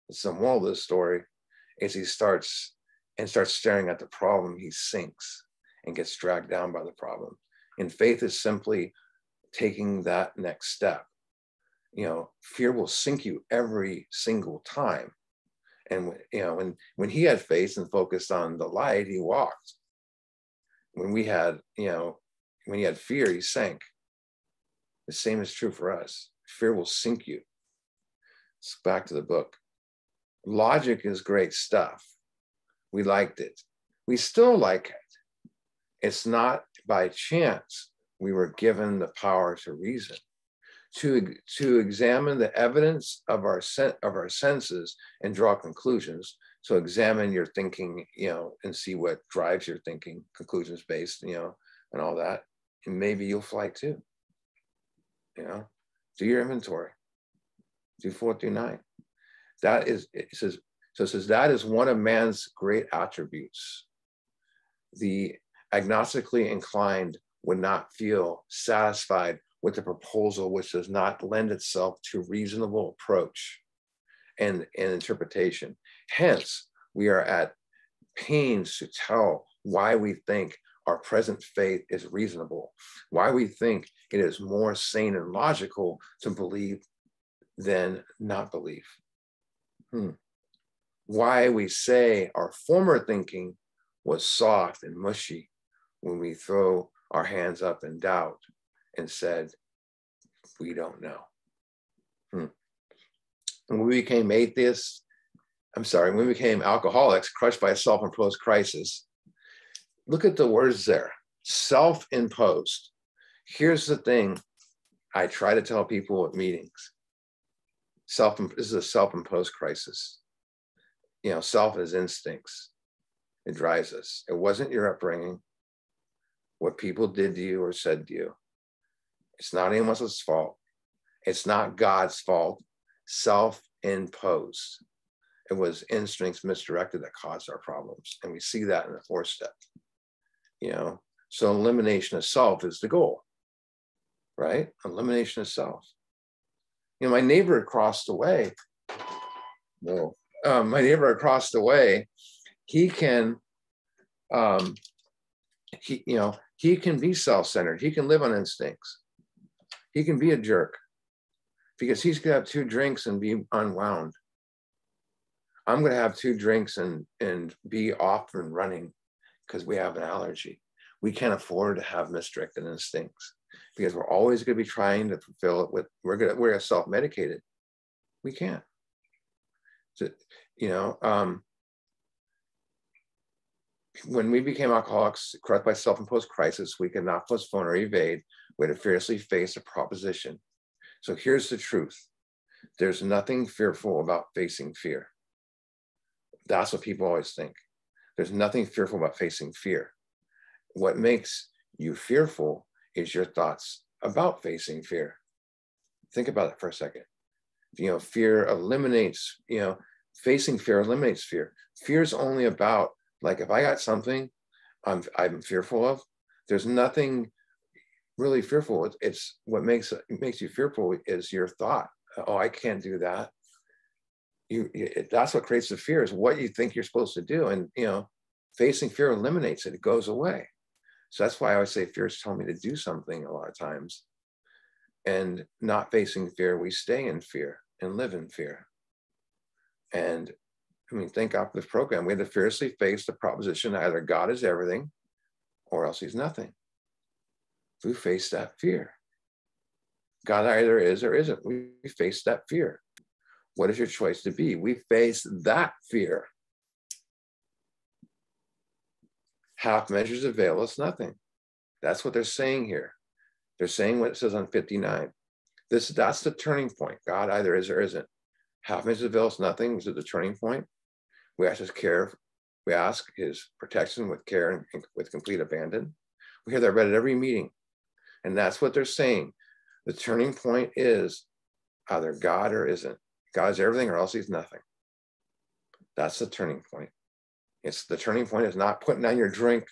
it's the moral of this story, is he starts staring at the problem, he sinks and gets dragged down by the problem. And faith is simply taking that next step. Fear will sink you every single time. And when he had faith and focused on the light, he walked. When he had fear, he sank. The same is true for us. Fear will sink you. It's back to the book. Logic is great stuff. We liked it. We still like it. It's not by chance we were given the power to reason, to examine the evidence of our senses and draw conclusions. So examine your thinking, and see what drives your thinking, conclusions based, and all that. And maybe you'll fly too. Do your inventory. Do 4 through 9. That is, it says, that is one of man's great attributes. The agnostically inclined would not feel satisfied with a proposal which does not lend itself to reasonable approach and interpretation. Hence, we are at pains to tell why we think our present faith is reasonable, why we think it is more sane and logical to believe than not believe. Why we say our former thinking was soft and mushy when we throw our hands up in doubt and said, we don't know. When we became atheists, when we became alcoholics, crushed by a self-imposed crisis, look at the words there, self-imposed. Here's the thing I try to tell people at meetings. This is a self-imposed crisis. Self is instincts. It drives us. It wasn't your upbringing, what people did to you or said to you. It's not anyone else's fault. It's not God's fault. Self-imposed. It was instincts misdirected that caused our problems. And we see that in the 4th step. So elimination of self is the goal, right? Elimination of self. My neighbor across the way, he can, he can be self-centered. He can live on instincts. He can be a jerk because he's gonna have 2 drinks and be unwound. I'm gonna have 2 drinks and be off and running because we have an allergy. We can't afford to have misdirected instincts because we're always gonna be trying to fulfill it with, we're self-medicated. We can't. So, when we became alcoholics, crushed by self-imposed crisis, we could not postpone or evade. We had to fiercely face a proposition. So here's the truth. There's nothing fearful about facing fear. That's what people always think. There's nothing fearful about facing fear. What makes you fearful is your thoughts about facing fear. Think about it for a second. Fear eliminates, facing fear eliminates fear. Fear is only about, like, if I got something I'm fearful of, there's nothing really fearful. It's what makes you fearful is your thought. Oh, I can't do that. That's what creates the fear, is what you think you're supposed to do. And Facing fear eliminates it. It goes away. So that's why I always say fear is telling me to do something a lot of times. And not facing fear, we stay in fear and live in fear. And I mean, think of this program. We had to fiercely face the proposition that either God is everything or else he's nothing. We face that fear. God either is or isn't. We face that fear. What is your choice to be? We face that fear. Half measures avail us nothing. That's what they're saying here. They're saying what it says on 59. That's the turning point. God either is or isn't. Half measures avail us nothing. This is the turning point. We ask his care. We ask his protection with care and with complete abandon. We hear that read at every meeting. And that's what they're saying. The turning point is either God or isn't. God is everything or else he's nothing. That's the turning point. It's the turning point is not putting down your drink.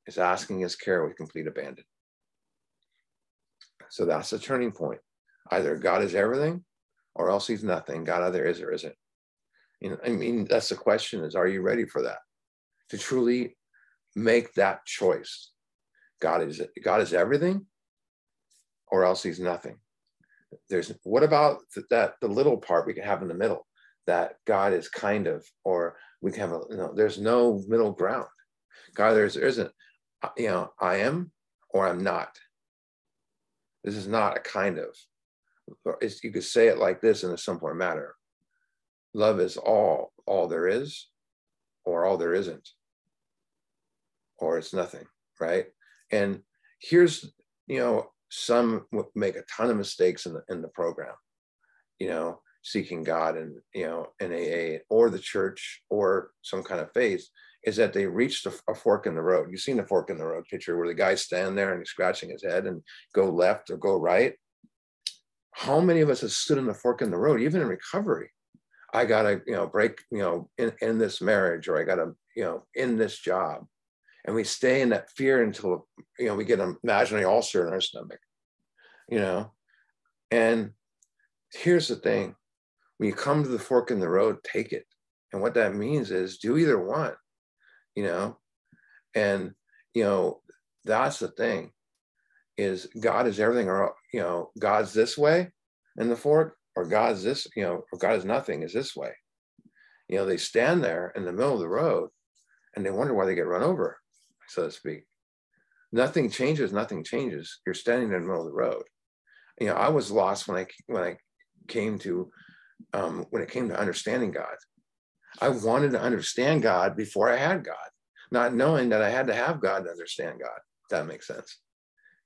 It's asking his care with complete abandon. So that's the turning point. Either God is everything or else he's nothing. God either is or isn't. You know, I mean, that's the question is, are you ready for that? To truly make that choice. God is everything or else he's nothing. What about the little part we can have in the middle, that God is kind of, or we can have there's no middle ground. God there isn't, I am or I'm not. This is not a kind of, you could say it like this in a simpler manner. Love is all there is, or all there isn't, or it's nothing, right? And here's, some make a ton of mistakes in the program, seeking God and, in AA or the church or some kind of faith, is that they reached a fork in the road. You've seen the fork in the road picture where the guy's standing there and he's scratching his head and go left or go right. How many of us have stood in the fork in the road, even in recovery? I gotta, break, in this marriage, or I gotta, in this job. And we stay in that fear until, we get an imaginary ulcer in our stomach, And here's the thing. When you come to the fork in the road, take it. And what that means is do either one, And, that's the thing, is God is everything, or, God's this way in the fork, or God's this, or God is nothing, is this way. They stand there in the middle of the road and they wonder why they get run over, so to speak. Nothing changes. You're standing in the middle of the road. I was lost when it came to understanding God. I wanted to understand God before I had God, not knowing that I had to have God to understand God, if that makes sense.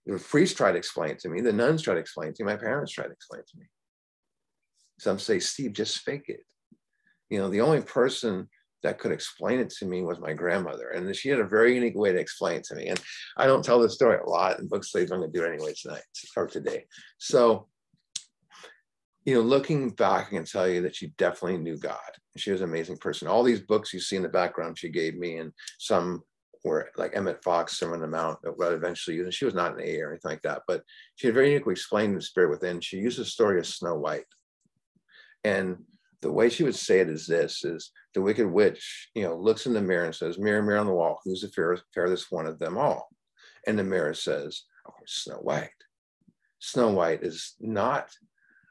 The priests tried to explain it to me. The nuns tried to explain it to me. My parents tried to explain it to me. Some say, Steve, just fake it. The only person that could explain it to me was my grandmother. And she had a very unique way to explain it to me. And I don't tell this story a lot in book studies. I'm going to do it anyway tonight or today. So, looking back, I can tell you that she definitely knew God. She was an amazing person. All these books you see in the background she gave me, and some were like Emmett Fox, Sermon on the Mount, that would eventually use. And she was not an AA or anything like that, but she had very uniquely explained the spirit within. She used the story of Snow White. And the way she would say it is this, is the wicked witch, looks in the mirror and says, mirror, mirror on the wall, who's the fairest one of them all? And the mirror says, of course, Snow White. Snow White is not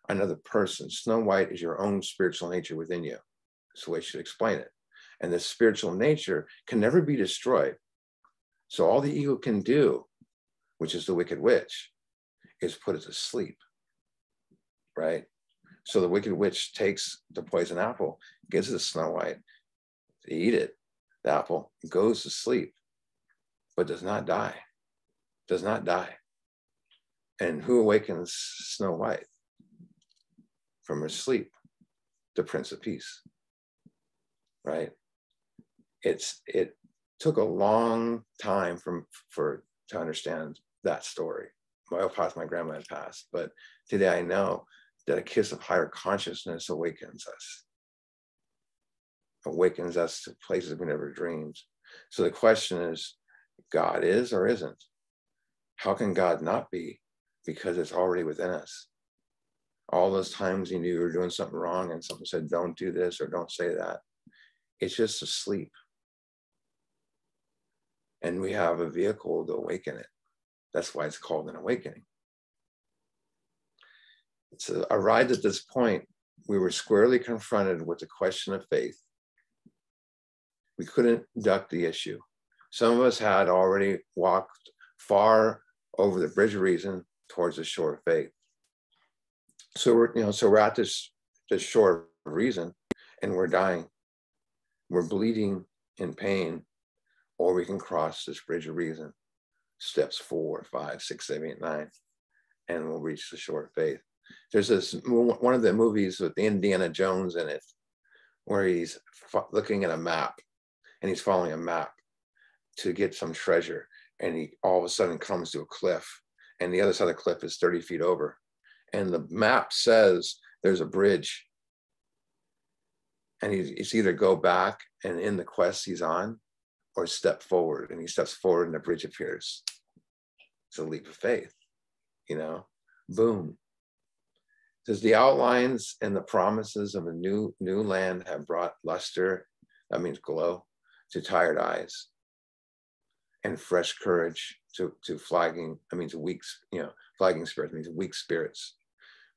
another person. Snow White is your own spiritual nature within you. That's the way she should explain it. And this spiritual nature can never be destroyed. So all the ego can do, which is the wicked witch, is put it to sleep, right? So the wicked witch takes the poison apple, gives it to Snow White to eat it. The apple goes to sleep, but does not die. Does not die. And who awakens Snow White from her sleep? The Prince of Peace, right? It took a long time to understand that story. My grandma had passed, but today I know that a kiss of higher consciousness awakens us to places we never dreamed. So the question is, God is or isn't? How can God not be? Because it's already within us. All those times you knew you were doing something wrong and someone said, don't do this or don't say that. It's just asleep. And we have a vehicle to awaken it. That's why it's called an awakening. It's arrived at this point, we were squarely confronted with the question of faith. We couldn't duck the issue. Some of us had already walked far over the bridge of reason towards the shore of faith. So we're at this shore of reason, and we're dying. We're bleeding in pain, or we can cross this bridge of reason, steps 4, 5, 6, 7, 8, 9, and we'll reach the shore of faith. There's one of the movies with Indiana Jones in it, where he's looking at a map, and he's following a map to get some treasure, and he all of a sudden comes to a cliff, and the other side of the cliff is 30 feet over, and the map says there's a bridge, and he's either go back and in the quest he's on, or step forward, and he steps forward and the bridge appears. It's a leap of faith, boom. It says the outlines and the promises of a new land have brought luster, that means glow, to tired eyes, and fresh courage to flagging, that means flagging spirits, means weak spirits.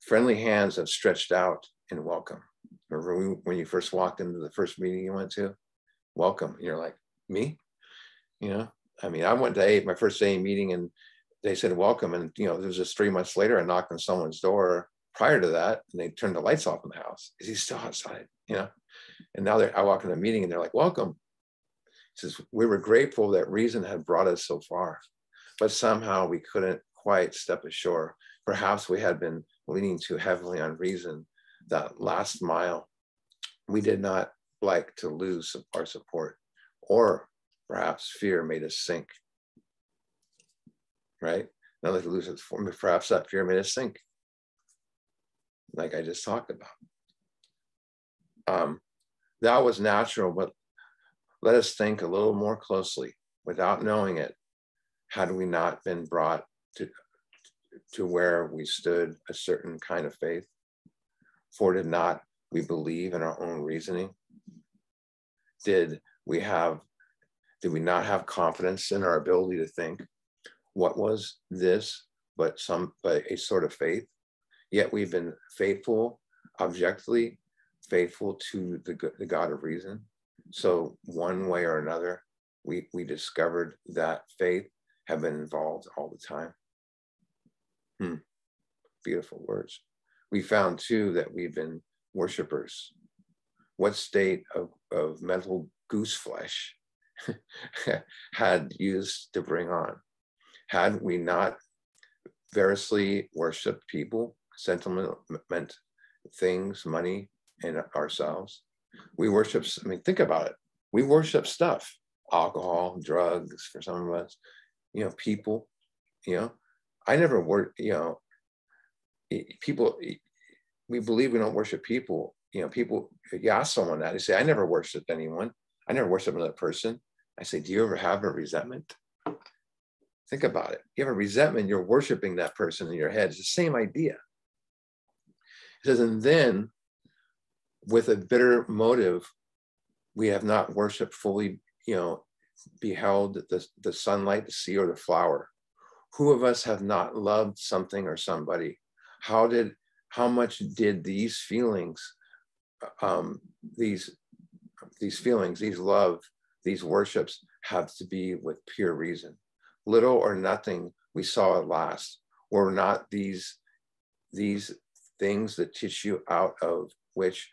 Friendly hands have stretched out in welcome. Remember when you first walked into the first meeting you went to? Welcome. And you're like, me? I went to my first AA meeting, and they said welcome, and it was just 3 months later I knocked on someone's door prior to that, and they turned the lights off in the house. Is he still outside? And now I walk in the meeting and they're like, welcome. He says, we were grateful that reason had brought us so far, but somehow we couldn't quite step ashore. Perhaps we had been leaning too heavily on reason. That last mile, we did not like to lose our support, or perhaps fear made us sink, right? Not like to lose it, perhaps that fear made us sink, like I just talked about. That was natural, but let us think a little more closely. Without knowing it, had we not been brought to where we stood a certain kind of faith? For did not we believe in our own reasoning? Did we not have confidence in our ability to think? What was this but a sort of faith? Yet we've been faithful, objectively faithful to the God of reason. So one way or another, we discovered that faith had been involved all the time. Beautiful words. We found too that we've been worshipers. What state of mental goose flesh had used to bring on? Had we not variously worshipped people, sentiment, things, money, and ourselves? We worship, think about it. We worship stuff, alcohol, drugs for some of us, people, I never worked, people, we believe we don't worship people. People, you ask someone that, they say, I never worshiped anyone. I never worshiped another person. I say, do you ever have a resentment? Think about it. You have a resentment, you're worshiping that person in your head. It's the same idea. It says, and then with a bitter motive, we have not worshiped fully, beheld the sunlight, the sea, or the flower. Who of us have not loved something or somebody? How much did these feelings, these feelings, these love, these worships have to be with pure reason? Little or nothing we saw at last. Were not these things the tissue out of which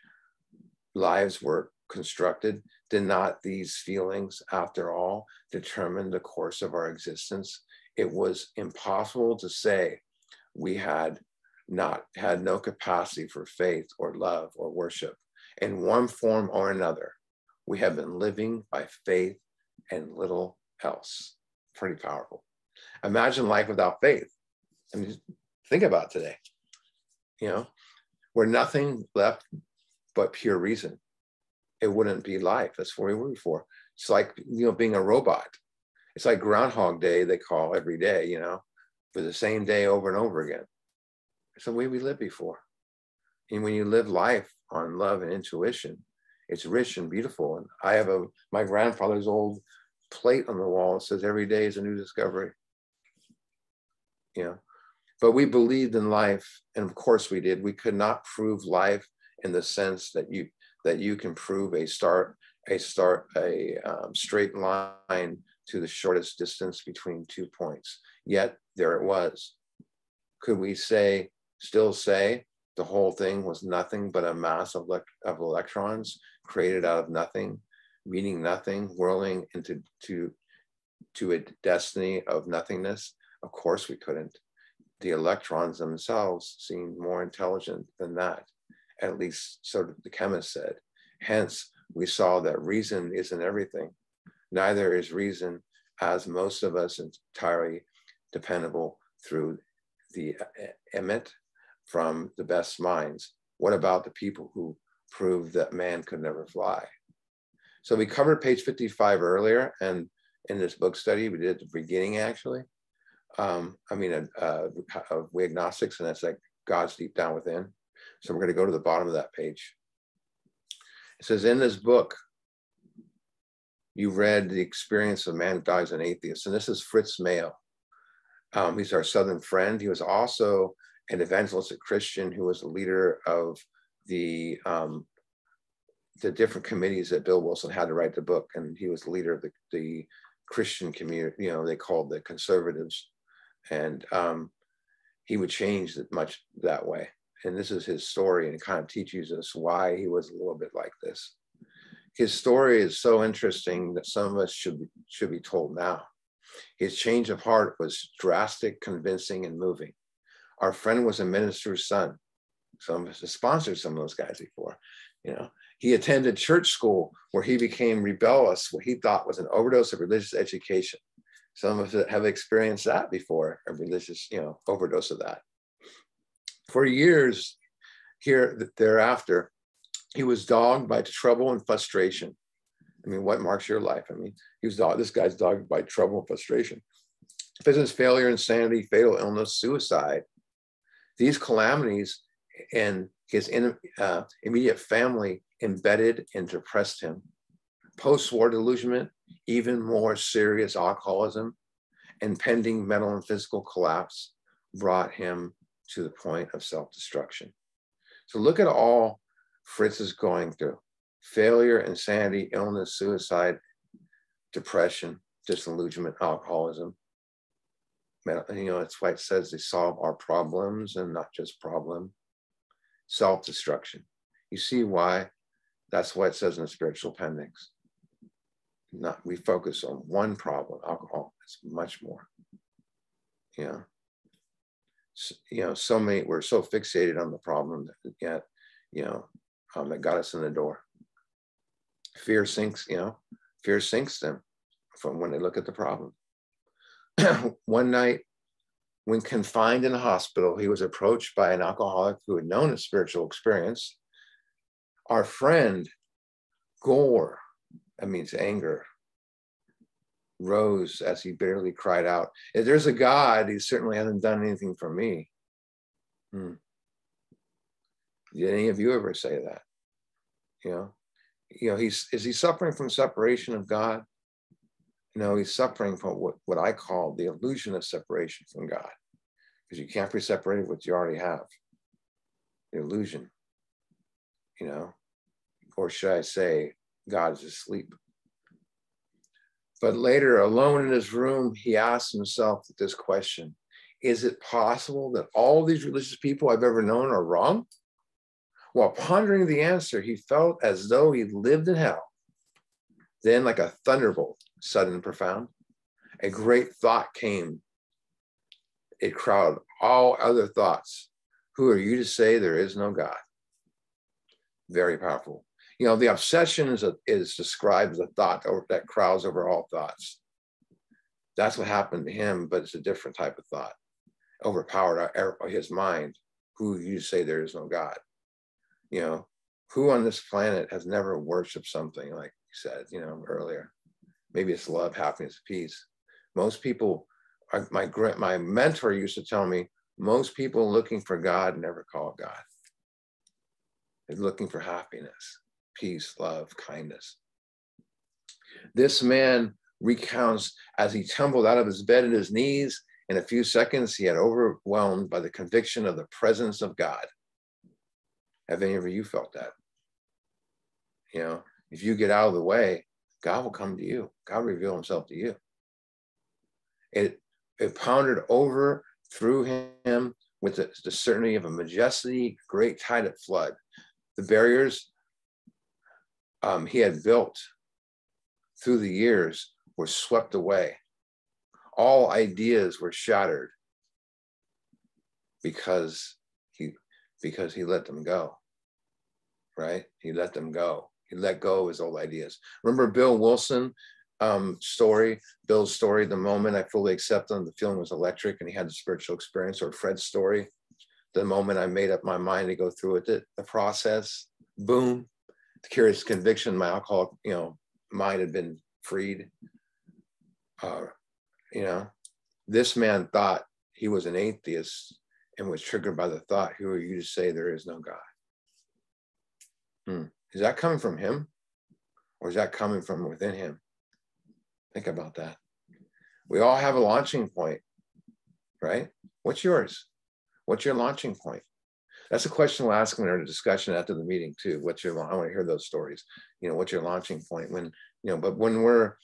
lives were constructed? Did not these feelings, after all, determine the course of our existence? It was impossible to say we had no capacity for faith or love or worship. In one form or another, we have been living by faith and little else. Pretty powerful. Imagine life without faith. Think about today. We're nothing left but pure reason. It wouldn't be life. That's what we were for. It's like, being a robot. It's like Groundhog Day, they call every day, for the same day over and over again. It's the way we lived before. And when you live life on love and intuition, It's rich and beautiful. And I have my grandfather's old plate on the wall that says every day is a new discovery. You know, but we believed in life, and of course we did. We could not prove life in the sense that you can prove a straight line to the shortest distance between 2 points. Yet there it was. Could we still say the whole thing was nothing but a mass of electrons created out of nothing, meaning nothing, whirling into a destiny of nothingness? Of course we couldn't. The electrons themselves seemed more intelligent than that. At least so the chemist said. Hence, we saw that reason isn't everything. Neither is reason, as most of us, entirely dependable through the emit from the best minds. What about the people who proved that man could never fly? So we covered page 55 earlier, and in this book study, we did at the beginning actually. We Agnostics, and that's like God's deep down within. So we're going to go to the bottom of that page. It says, in this book, you read the experience of man who dies an atheist. And this is Fritz Mayo. He's our Southern friend. He was also an evangelistic Christian who was the leader of the different committees that Bill Wilson had to write the book. And he was the leader of the Christian community, you know, they called the conservatives. And he would change it much that way. And this is his story, and it kind of teaches us why he was a little bit like this. His story is so interesting that some of us should be told now. His change of heart was drastic, convincing, and moving. Our friend was a minister's son. Some of us have sponsored some of those guys before. You know, he attended church school where he became rebellious, what he thought was an overdose of religious education. Some of us have experienced that before, a religious, overdose of that. For years thereafter, he was dogged by trouble and frustration. I mean, what marks your life? I mean, this guy's dogged by trouble and frustration. Business failure, insanity, fatal illness, suicide. These calamities and his immediate family embedded and depressed him. Post-war delusionment, even more serious alcoholism, and pending mental and physical collapse brought him to the point of self-destruction. So look at all Fritz is going through: failure, insanity, illness, suicide, depression, disillusionment, alcoholism. That's why it says they solve our problems and not just problem. Self-destruction. You see why? That's why it says in the spiritual appendix. We focus on one problem, alcohol. It's much more. We're so fixated on the problem that that got us in the door. Fear sinks them from when they look at the problem. One night, when confined in a hospital, he was approached by an alcoholic who had known a spiritual experience. Our friend, Gore, that means anger, rose as he bitterly cried out, "If there's a God, he certainly hasn't done anything for me." Did any of you ever say that? Is he suffering from separation of God? No, he's suffering from what I call the illusion of separation from God, because you can't be separated with what you already have. The illusion, or should I say, God is asleep. But later, alone in his room, he asked himself this question: is it possible that all these religious people I've ever known are wrong? While pondering the answer, he felt as though he lived in hell. Then, like a thunderbolt, sudden and profound, a great thought came. It crowded all other thoughts. Who are you to say there is no God? Very powerful. The obsession is described as a thought that crowds over all thoughts. That's what happened to him, but it's a different type of thought. Overpowered his mind. Who are you to say there is no God? Who on this planet has never worshiped something like he said, earlier? Maybe it's love, happiness, peace. Most people, my mentor used to tell me, most people looking for God never call God. They're looking for happiness. peace, love, kindness. This man recounts as he tumbled out of his bed at his knees. In a few seconds, he had overwhelmed by the conviction of the presence of God. Have any of you felt that? You know, if you get out of the way, God will come to you. God will reveal himself to you. It pounded over through him with the certainty of a majesty, great tide of flood. The barriers he had built through the years were swept away. All ideas were shattered because he let them go, right? He let them go. He let go of his old ideas. Remember Bill Wilson story, Bill's story, the moment I fully accepted him, the feeling was electric and he had the spiritual experience, or Fred's story, the moment I made up my mind to go through with it, the process, boom, the curious conviction, my alcoholic, mind had been freed. This man thought he was an atheist and was triggered by the thought, who are you to say there is no God? Is that coming from him? Or is that coming from within him? Think about that. We all have a launching point, right? What's yours? What's your launching point? That's a question we'll ask in our discussion after the meeting too. I want to hear those stories. What's your launching point? But when we're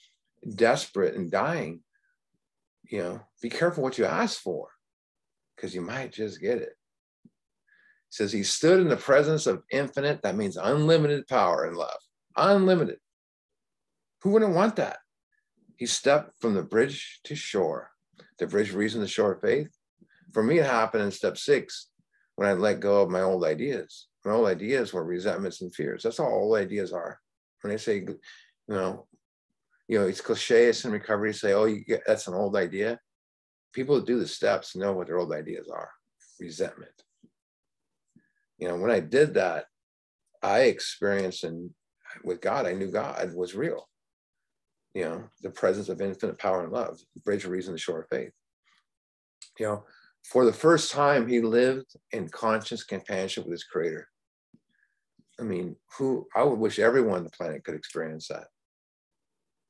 desperate and dying, be careful what you ask for, because you might just get it. It says he stood in the presence of infinite, that means unlimited power and love. Unlimited. Who wouldn't want that? He stepped from the bridge to shore. The bridge reason, the shore of faith. For me, it happened in step 6 when I let go of my old ideas. My old ideas were resentments and fears. That's all old ideas are. When they say, it's cliches in recovery to say, oh, that's an old idea. People that do the steps know what their old ideas are. Resentment. When I did that, I experienced, and with God, I knew God was real. The presence of infinite power and love, the bridge of reason, the shore of faith. For the first time, he lived in conscious companionship with his creator. I would wish everyone on the planet could experience that.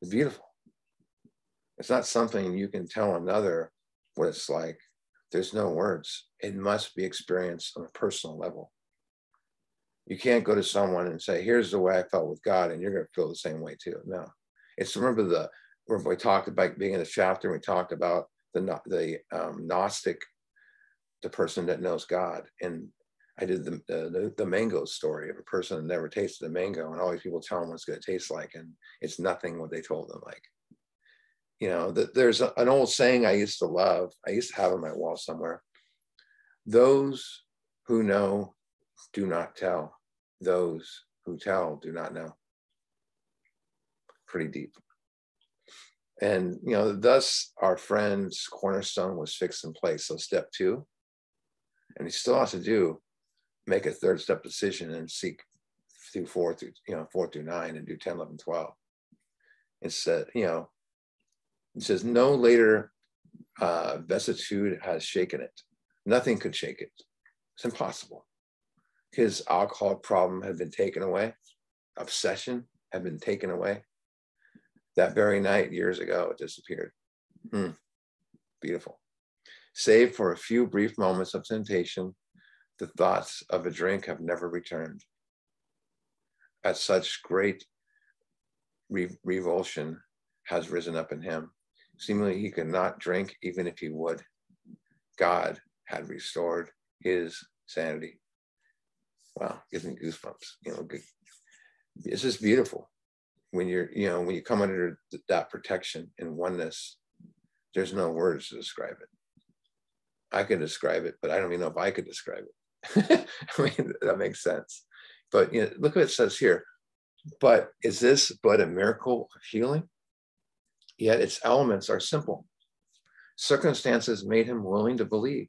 It's beautiful. It's not something you can tell another what it's like. There's no words. It must be experienced on a personal level. You can't go to someone and say, here's the way I felt with God, and you're going to feel the same way too. No. Remember we talked about being in this chapter, we talked about the Gnostic, the person that knows God. And I did the mango story of a person that never tasted a mango, and all these people tell them what it's going to taste like, and it's nothing what they told them like. There's an old saying I used to love, I used to have on my wall somewhere. Those who know do not tell. Those who tell do not know. Pretty deep. And, thus our friend's cornerstone was fixed in place. So step 2, and he still has to make a third step decision and seek through 4 through 9 and do 10, 11, 12. It said, it says no later vicissitude has shaken it. Nothing could shake it. It's impossible. His alcoholic problem had been taken away. Obsession had been taken away. That very night, years ago, it disappeared. Beautiful. Save for a few brief moments of temptation, the thoughts of a drink have never returned. At such great revulsion has risen up in him. Seemingly he could not drink even if he would. God had restored his sanity. Wow, gives me goosebumps. It's just beautiful. When when you come under that protection and oneness, there's no words to describe it. I could describe it, but I don't even know if I could describe it. That makes sense. But look what it says here. But is this but a miracle of healing? Yet its elements are simple. Circumstances made him willing to believe.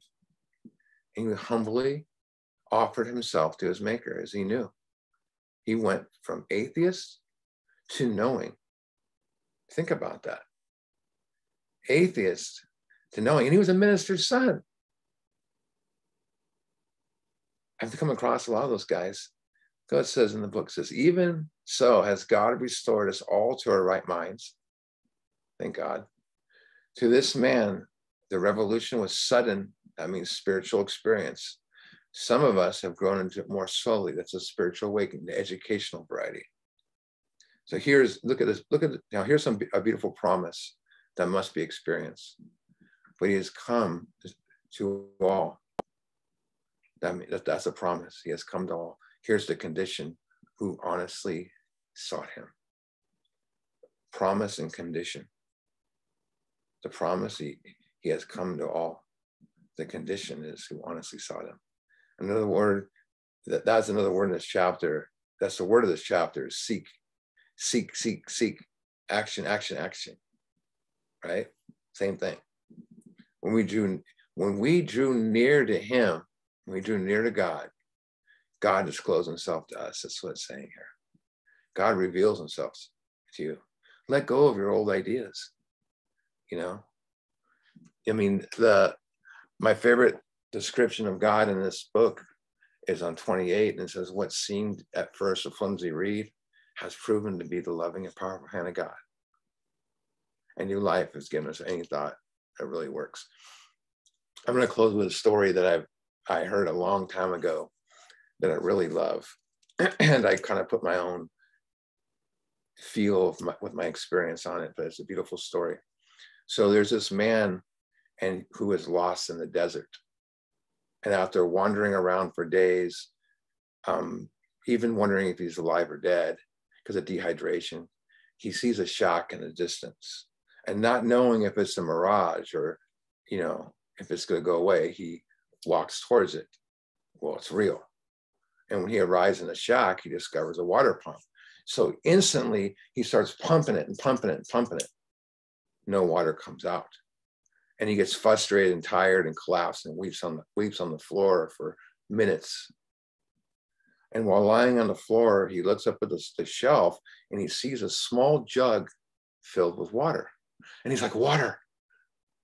And he humbly offered himself to his maker as he knew. He went from atheist to knowing. Think about that. Atheist to knowing. And he was a minister's son. I've come across a lot of those guys. God says in the book, says, even so has God restored us all to our right minds. Thank God. To this man, the revolution was sudden. That means spiritual experience. Some of us have grown into it more slowly. That's a spiritual awakening, the educational variety. So look at this, now here's a beautiful promise that must be experienced. But he has come to all. That's a promise. He has come to all. Here's the condition: who honestly sought him. Promise and condition. The promise, he has come to all. The condition is who honestly sought him. Another word, that's another word in this chapter. That's the word of this chapter is seek. Seek, seek, seek. Action, action, action. Right? Same thing. When we drew near to him, when we drew near to God, God disclosed himself to us. That's what it's saying here. God reveals himself to you. Let go of your old ideas. You know, I mean, my favorite description of God in this book is on 28, and it says, what seemed at first a flimsy reed has proven to be the loving and powerful hand of God. And new life has given us any thought that really works. I'm going to close with a story that I heard a long time ago that I really love. And I kind of put my own feel with my experience on it, but it's a beautiful story. So there's this man who is lost in the desert. And after wandering around for days, even wondering if he's alive or dead because of dehydration, he sees a shack in the distance. And not knowing if it's a mirage or, you know, if it's going to go away, he walks towards it. Well, it's real. And when he arrives in the shack, he discovers a water pump. So instantly he starts pumping it and pumping it and pumping it. No water comes out. And he gets frustrated and tired and collapses and weeps on the floor for minutes. And while lying on the floor, he looks up at the shelf and he sees a small jug filled with water. And he's like, water.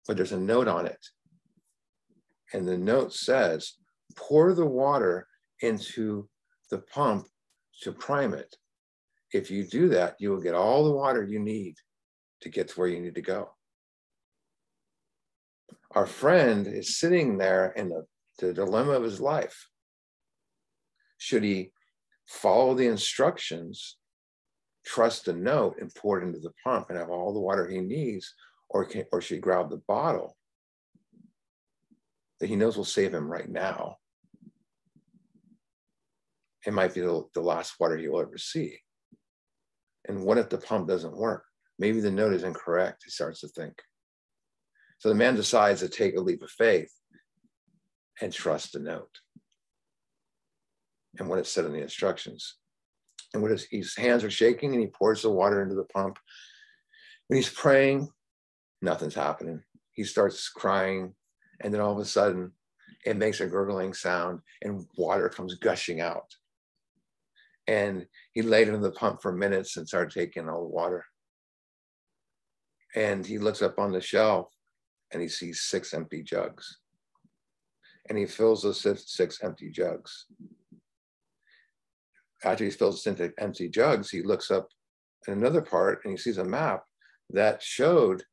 But there's a note on it. And the note says, pour the water into the pump to prime it. If you do that, you will get all the water you need to get to where you need to go. Our friend is sitting there in the dilemma of his life. Should he follow the instructions, trust the note, and pour it into the pump and have all the water he needs, or should he grab the bottle that he knows will save him right now? It might be the last water he will ever see. And what if the pump doesn't work? Maybe the note is incorrect, he starts to think. So the man decides to take a leap of faith and trust the note and what it said in the instructions. And his hands are shaking and he pours the water into the pump. When he's praying, nothing's happening. He starts crying, and then all of a sudden it makes a gurgling sound and water comes gushing out. And he laid into the pump for minutes and started taking all the water. And he looks up on the shelf and he sees 6 empty jugs. And he fills those 6 empty jugs. After he fills the empty jugs, he looks up at another part and he sees a map that showed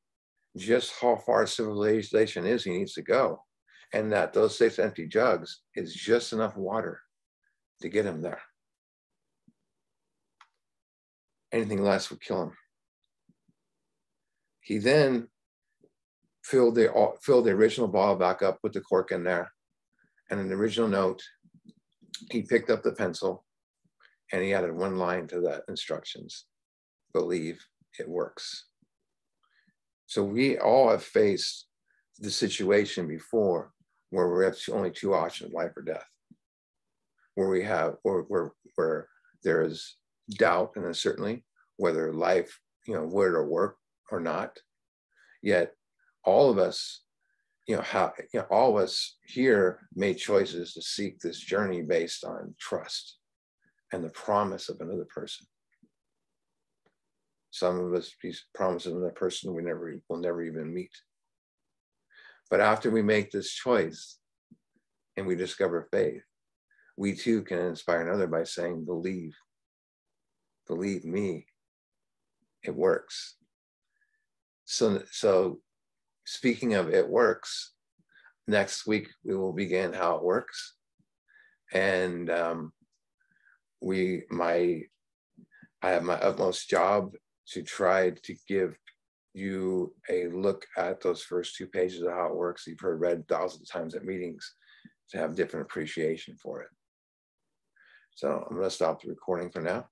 just how far civilization is he needs to go. And that those 6 empty jugs is just enough water to get him there. Anything less would kill him. He then filled the original bottle back up with the cork in there. And in the original note, he picked up the pencil and he added one line to that instructions: believe it works. So we all have faced the situation before where we have only 2 options, life or death, where there is doubt and uncertainty whether life, would or work or not. Yet all of us, all of us here made choices to seek this journey based on trust and the promise of another person. Some of us, these promises of another person will never even meet. But after we make this choice and we discover faith, we too can inspire another by saying, believe me, it works. So speaking of it works, next week we will begin how it works. And I have my utmost job to try to give you a look at those first 2 pages of how it works. You've heard read thousands of times at meetings, to have different appreciation for it. So I'm going to stop the recording for now.